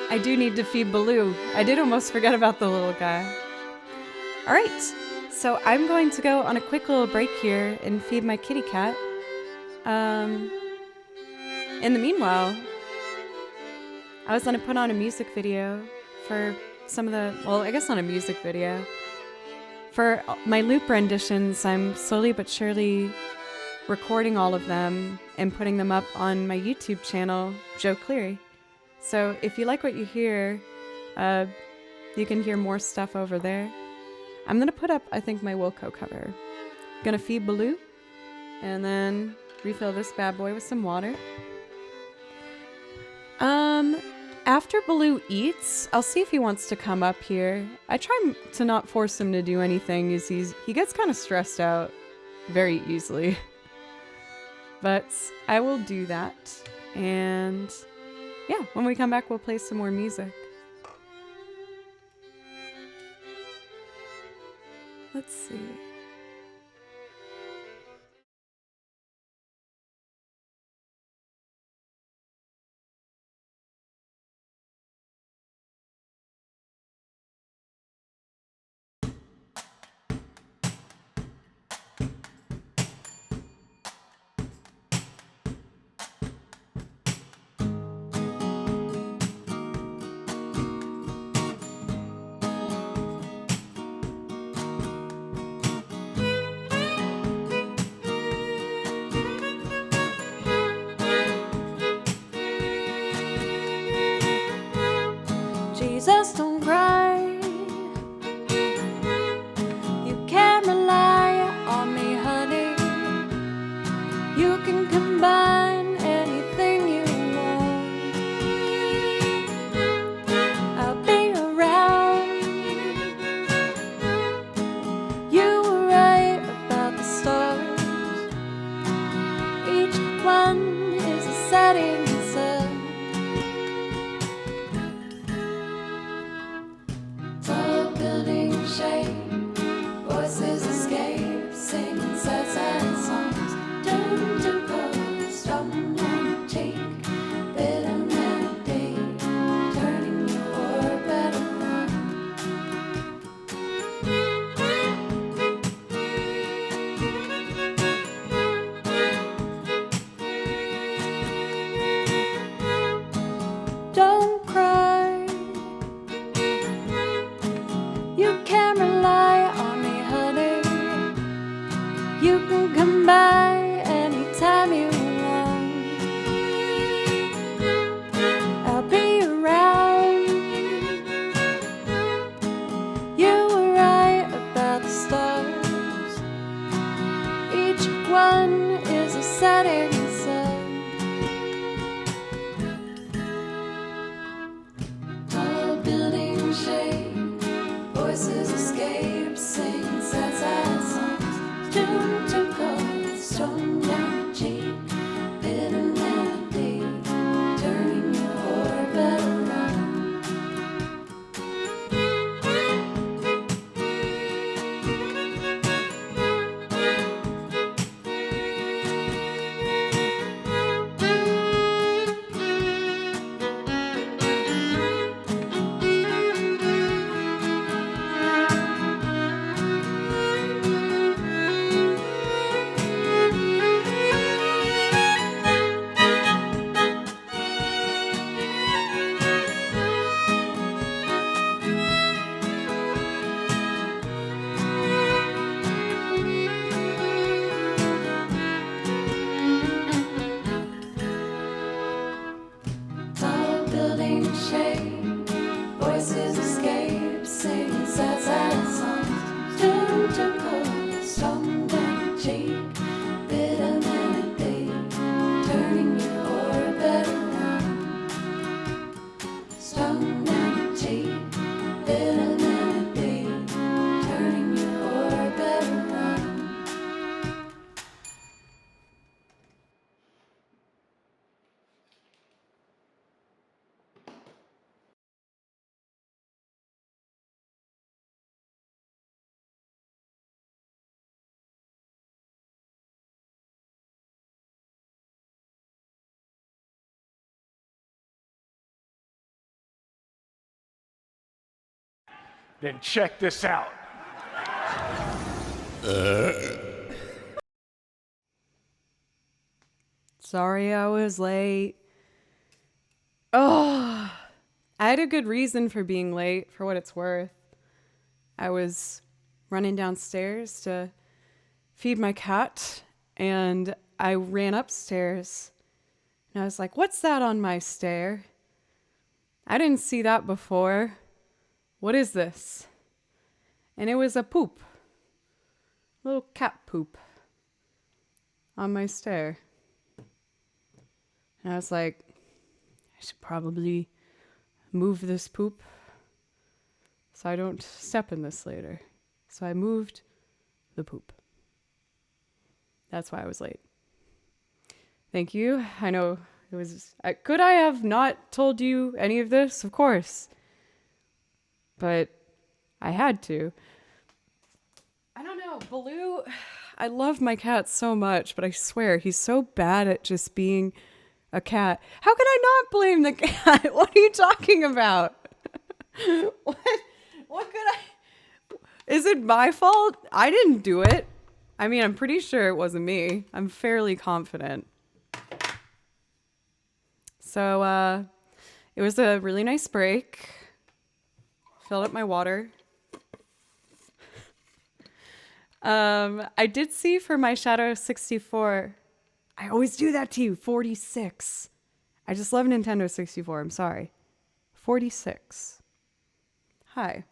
I do need to feed Baloo. I did almost forget about the little guy. All right, so I'm going to go on a quick little break here and feed my kitty cat. In the meanwhile, I was going to put on a music video for some of the, well, I guess not a music video. For my loop renditions, I'm slowly but surely recording all of them and putting them up on my YouTube channel, Joe Cleary. So if you like what you hear, you can hear more stuff over there. I'm going to put up, I think, my Wilco cover. Going to feed Baloo and then refill this bad boy with some water. After Baloo eats, I'll see if he wants to come up here. I try to not force him to do anything as he gets kind of stressed out very easily. But I will do that. And yeah, when we come back, we'll play some more music. Let's see. Jesus, don't cry. You can rely on me, honey. You can combine anything you want. I'll be around. You were right about the stars. Each one is a setting sun. Shade, voices escape, singing sad, sad songs. Doomed to cold, strum and cheek, bitter melody, turning your orbit around. Don't cry. You can rely on me, honey. You can come by anytime you want. I'll be around. You were right about the stars. Each one is a setting sun. Tall building shade, voices escape, sing sad, sad songs. Doomed to cold, strung down cheek, bitter melody, turning your orbit around. Shade, voices escape, sing sad, sad songs. Doomed to cold, strung down cheek, bitter melody, turning your orbit around. Strung down cheek, bitter melody, turning your orbit around. Then check this out. Sorry I was late. Oh, I had a good reason for being late, for what it's worth. I was running downstairs to feed my cat, and I ran upstairs, and I was like, what's that on my stair? I didn't see that before. What is this? And it was a poop. Little cat poop on my stair. And I was like, I should probably move this poop so I don't step in this later. So I moved the poop. That's why I was late. Thank you. I know it was... could I have not told you any of this? Of course. But I had to. I don't know. Baloo... I love my cat so much, but I swear he's so bad at just being a cat. How can I not blame the cat? What are you talking about? What could I... Is it my fault? I didn't do it. I mean, I'm pretty sure it wasn't me. I'm fairly confident. So, it was a really nice break. Filled up my water. I did see for my Shadow 64. I always do that to you. 46. I just love Nintendo 64. I'm sorry. 46. Hi.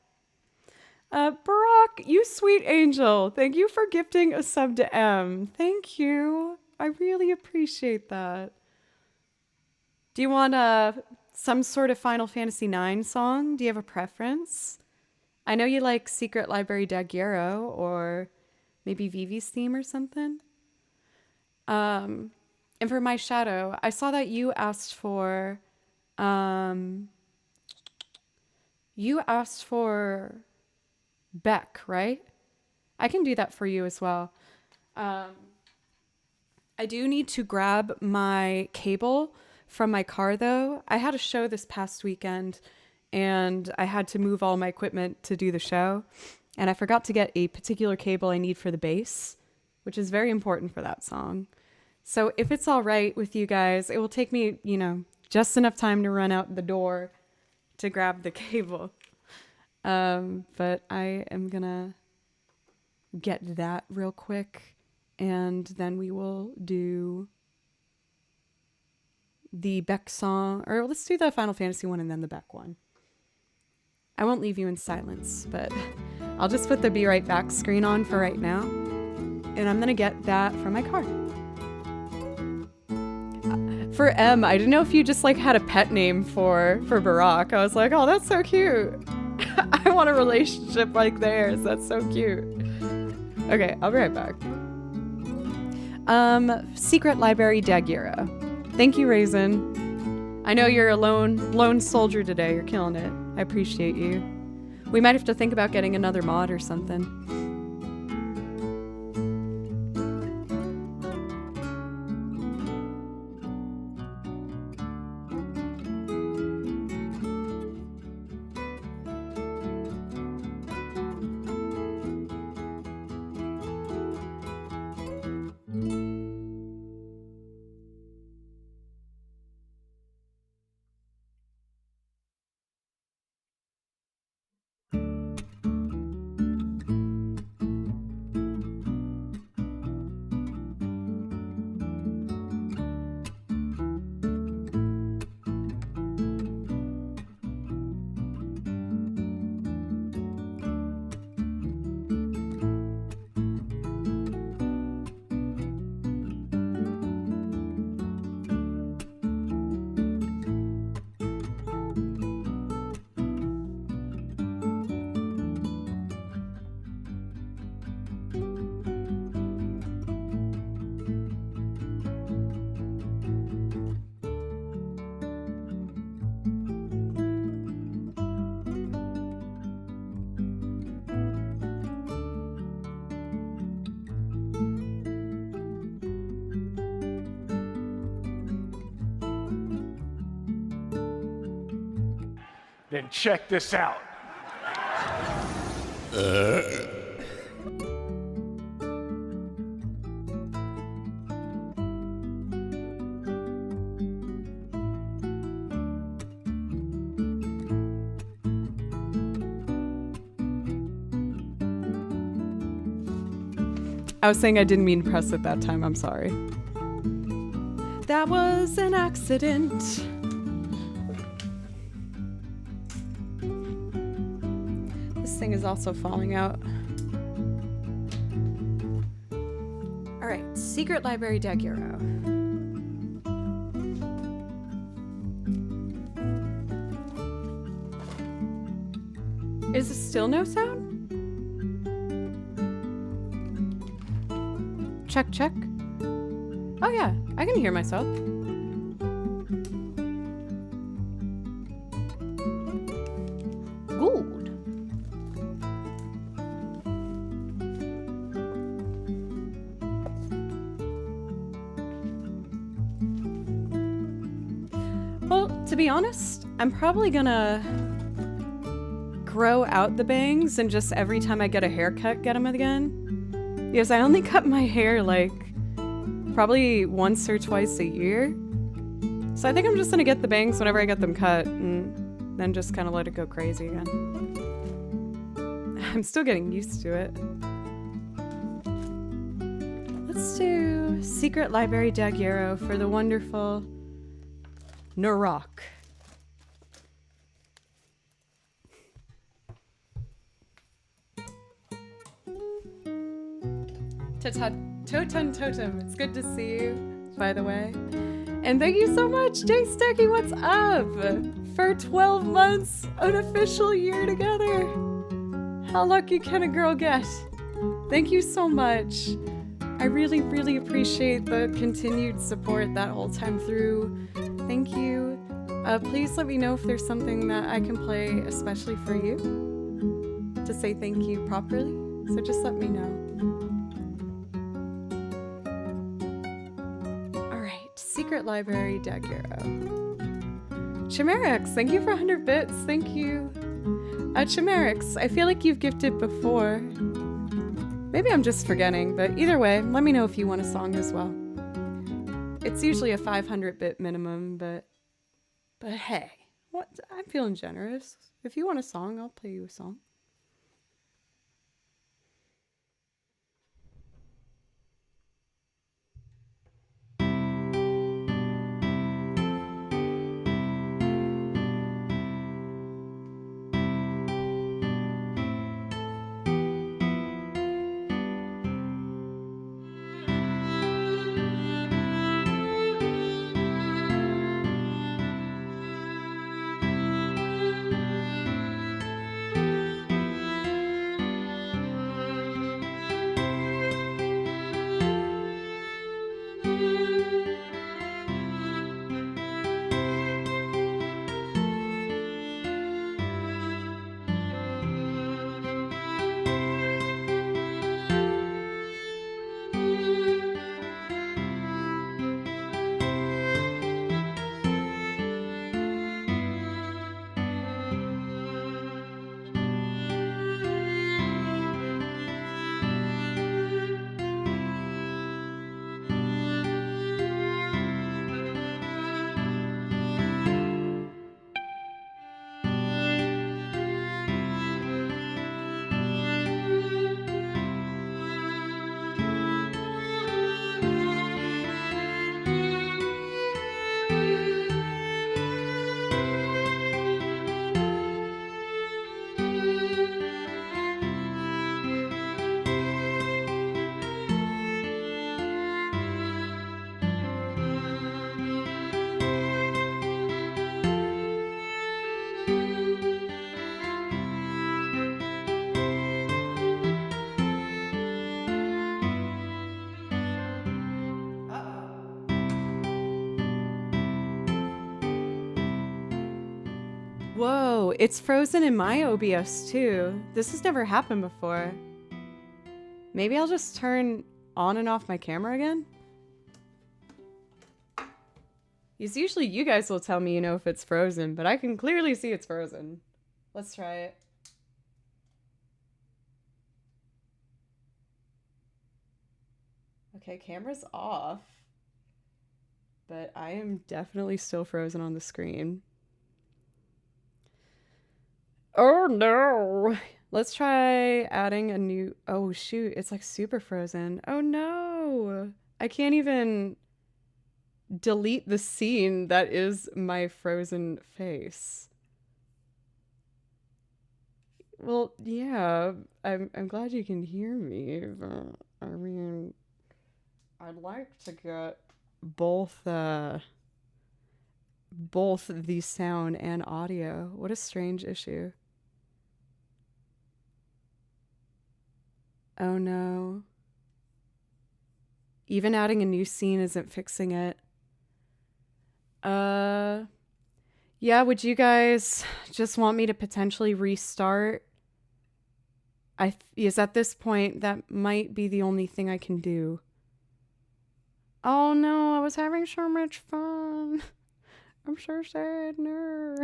Barack, you sweet angel. Thank you for gifting a sub to M. Thank you. I really appreciate that. Do you want some sort of Final Fantasy IX song? Do you have a preference? I know you like Secret Library Daguerreo or maybe Vivi's theme or something. And for my Shadow, I saw that you asked for Beck, right? I can do that for you as well. I do need to grab my cable from my car, though. I had a show this past weekend, and I had to move all my equipment to do the show. And I forgot to get a particular cable I need for the bass, which is very important for that song. So if it's all right with you guys, it will take me, just enough time to run out the door to grab the cable. But I am gonna get that real quick, and then we will do the Beck song, or let's do the Final Fantasy one and then the Beck one. I won't leave you in silence, but I'll just put the Be Right Back screen on for right now, and I'm gonna get that from my car. For M, I didn't know if you just had a pet name for Barack. I was like, oh, that's so cute. I want a relationship like theirs. That's so cute. Okay, I'll be right back. Secret Library Daguerreo. Thank you, Raisin. I know you're a lone soldier today. You're killing it. I appreciate you. We might have to think about getting another mod or something. Then check this out. I was saying I didn't mean to press it that time. I'm sorry. That was an accident. This thing is also falling out. All right, Secret Library Daguerreo. Is it still no sound? Check, check. Oh yeah, I can hear myself. Good. Well, to be honest, I'm probably gonna grow out the bangs and just every time I get a haircut, get them again. Because I only cut my hair like probably once or twice a year. So I think I'm just gonna get the bangs whenever I get them cut and then just kind of let it go crazy again. I'm still getting used to it. Let's do Secret Library Daguerreo for the wonderful Narok. Totem Totem, it's good to see you, by the way. And thank you so much, Jay Stecky, what's up? For 12 months, an official year together. How lucky can a girl get? Thank you so much. I really, really appreciate the continued support that whole time through. Thank you. Please let me know if there's something that I can play especially for you to say thank you properly. So just let me know. Secret Library Daguerreo. Chimerix, thank you for 100 bits. Thank you. Chimerix, I feel like you've gifted before. Maybe I'm just forgetting, but either way, let me know if you want a song as well. It's usually a 500 bit minimum, but hey, what? I'm feeling generous. If you want a song, I'll play you a song. Whoa, it's frozen in my OBS too. This has never happened before. Maybe I'll just turn on and off my camera again? Because usually you guys will tell me, you know, if it's frozen, but I can clearly see it's frozen. Let's try it. Okay, camera's off. But I am definitely still frozen on the screen. Oh no! Let's try adding a new... Oh shoot, it's like super frozen. Oh no! I can't even delete the scene that is my frozen face. Well, yeah, I'm glad you can hear me, but I mean, I'd like to get both both the sound and audio. What a strange issue. Oh no. Even adding a new scene isn't fixing it. Yeah, would you guys just want me to potentially restart? Is at this point that might be the only thing I can do. Oh no, I was having so much fun. I'm so sad. No.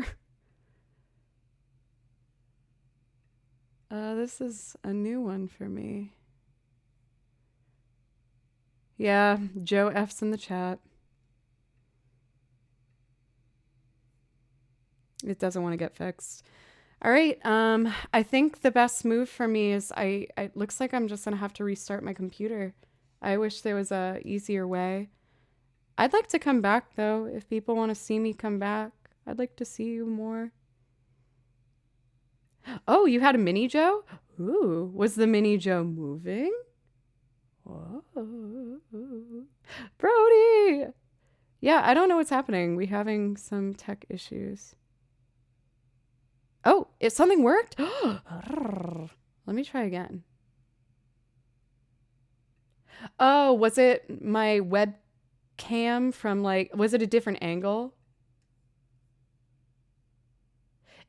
This is a new one for me. Yeah, Joe F's in the chat. It doesn't want to get fixed. All right. I think the best move for me is it looks like I'm just gonna have to restart my computer. I wish there was a easier way. I'd like to come back though. If people want to see me come back, I'd like to see you more. Oh, you had a mini Joe? Ooh, was the mini Joe moving? Whoa. Brody! Yeah, I don't know what's happening. We're having some tech issues. Oh, something worked? Let me try again. Oh, was it my webcam from was it a different angle?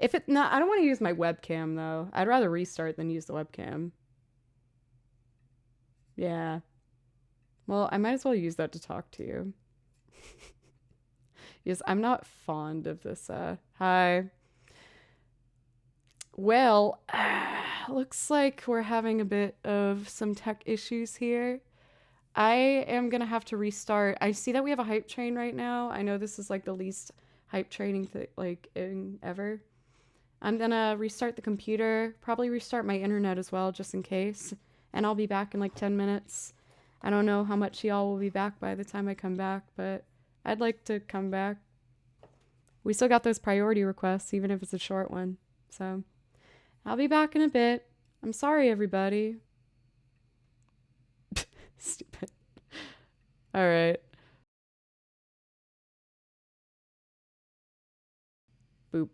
If it not, I don't want to use my webcam though. I'd rather restart than use the webcam. Yeah. Well, I might as well use that to talk to you. Yes, I'm not fond of this. Hi. Well, looks like we're having a bit of some tech issues here. I am gonna have to restart. I see that we have a hype train right now. I know this is like the least hype training in ever. I'm gonna restart the computer, probably restart my internet as well, just in case. And I'll be back in like 10 minutes. I don't know how much y'all will be back by the time I come back, but I'd like to come back. We still got those priority requests, even if it's a short one. So I'll be back in a bit. I'm sorry, everybody. Stupid. All right. Boop.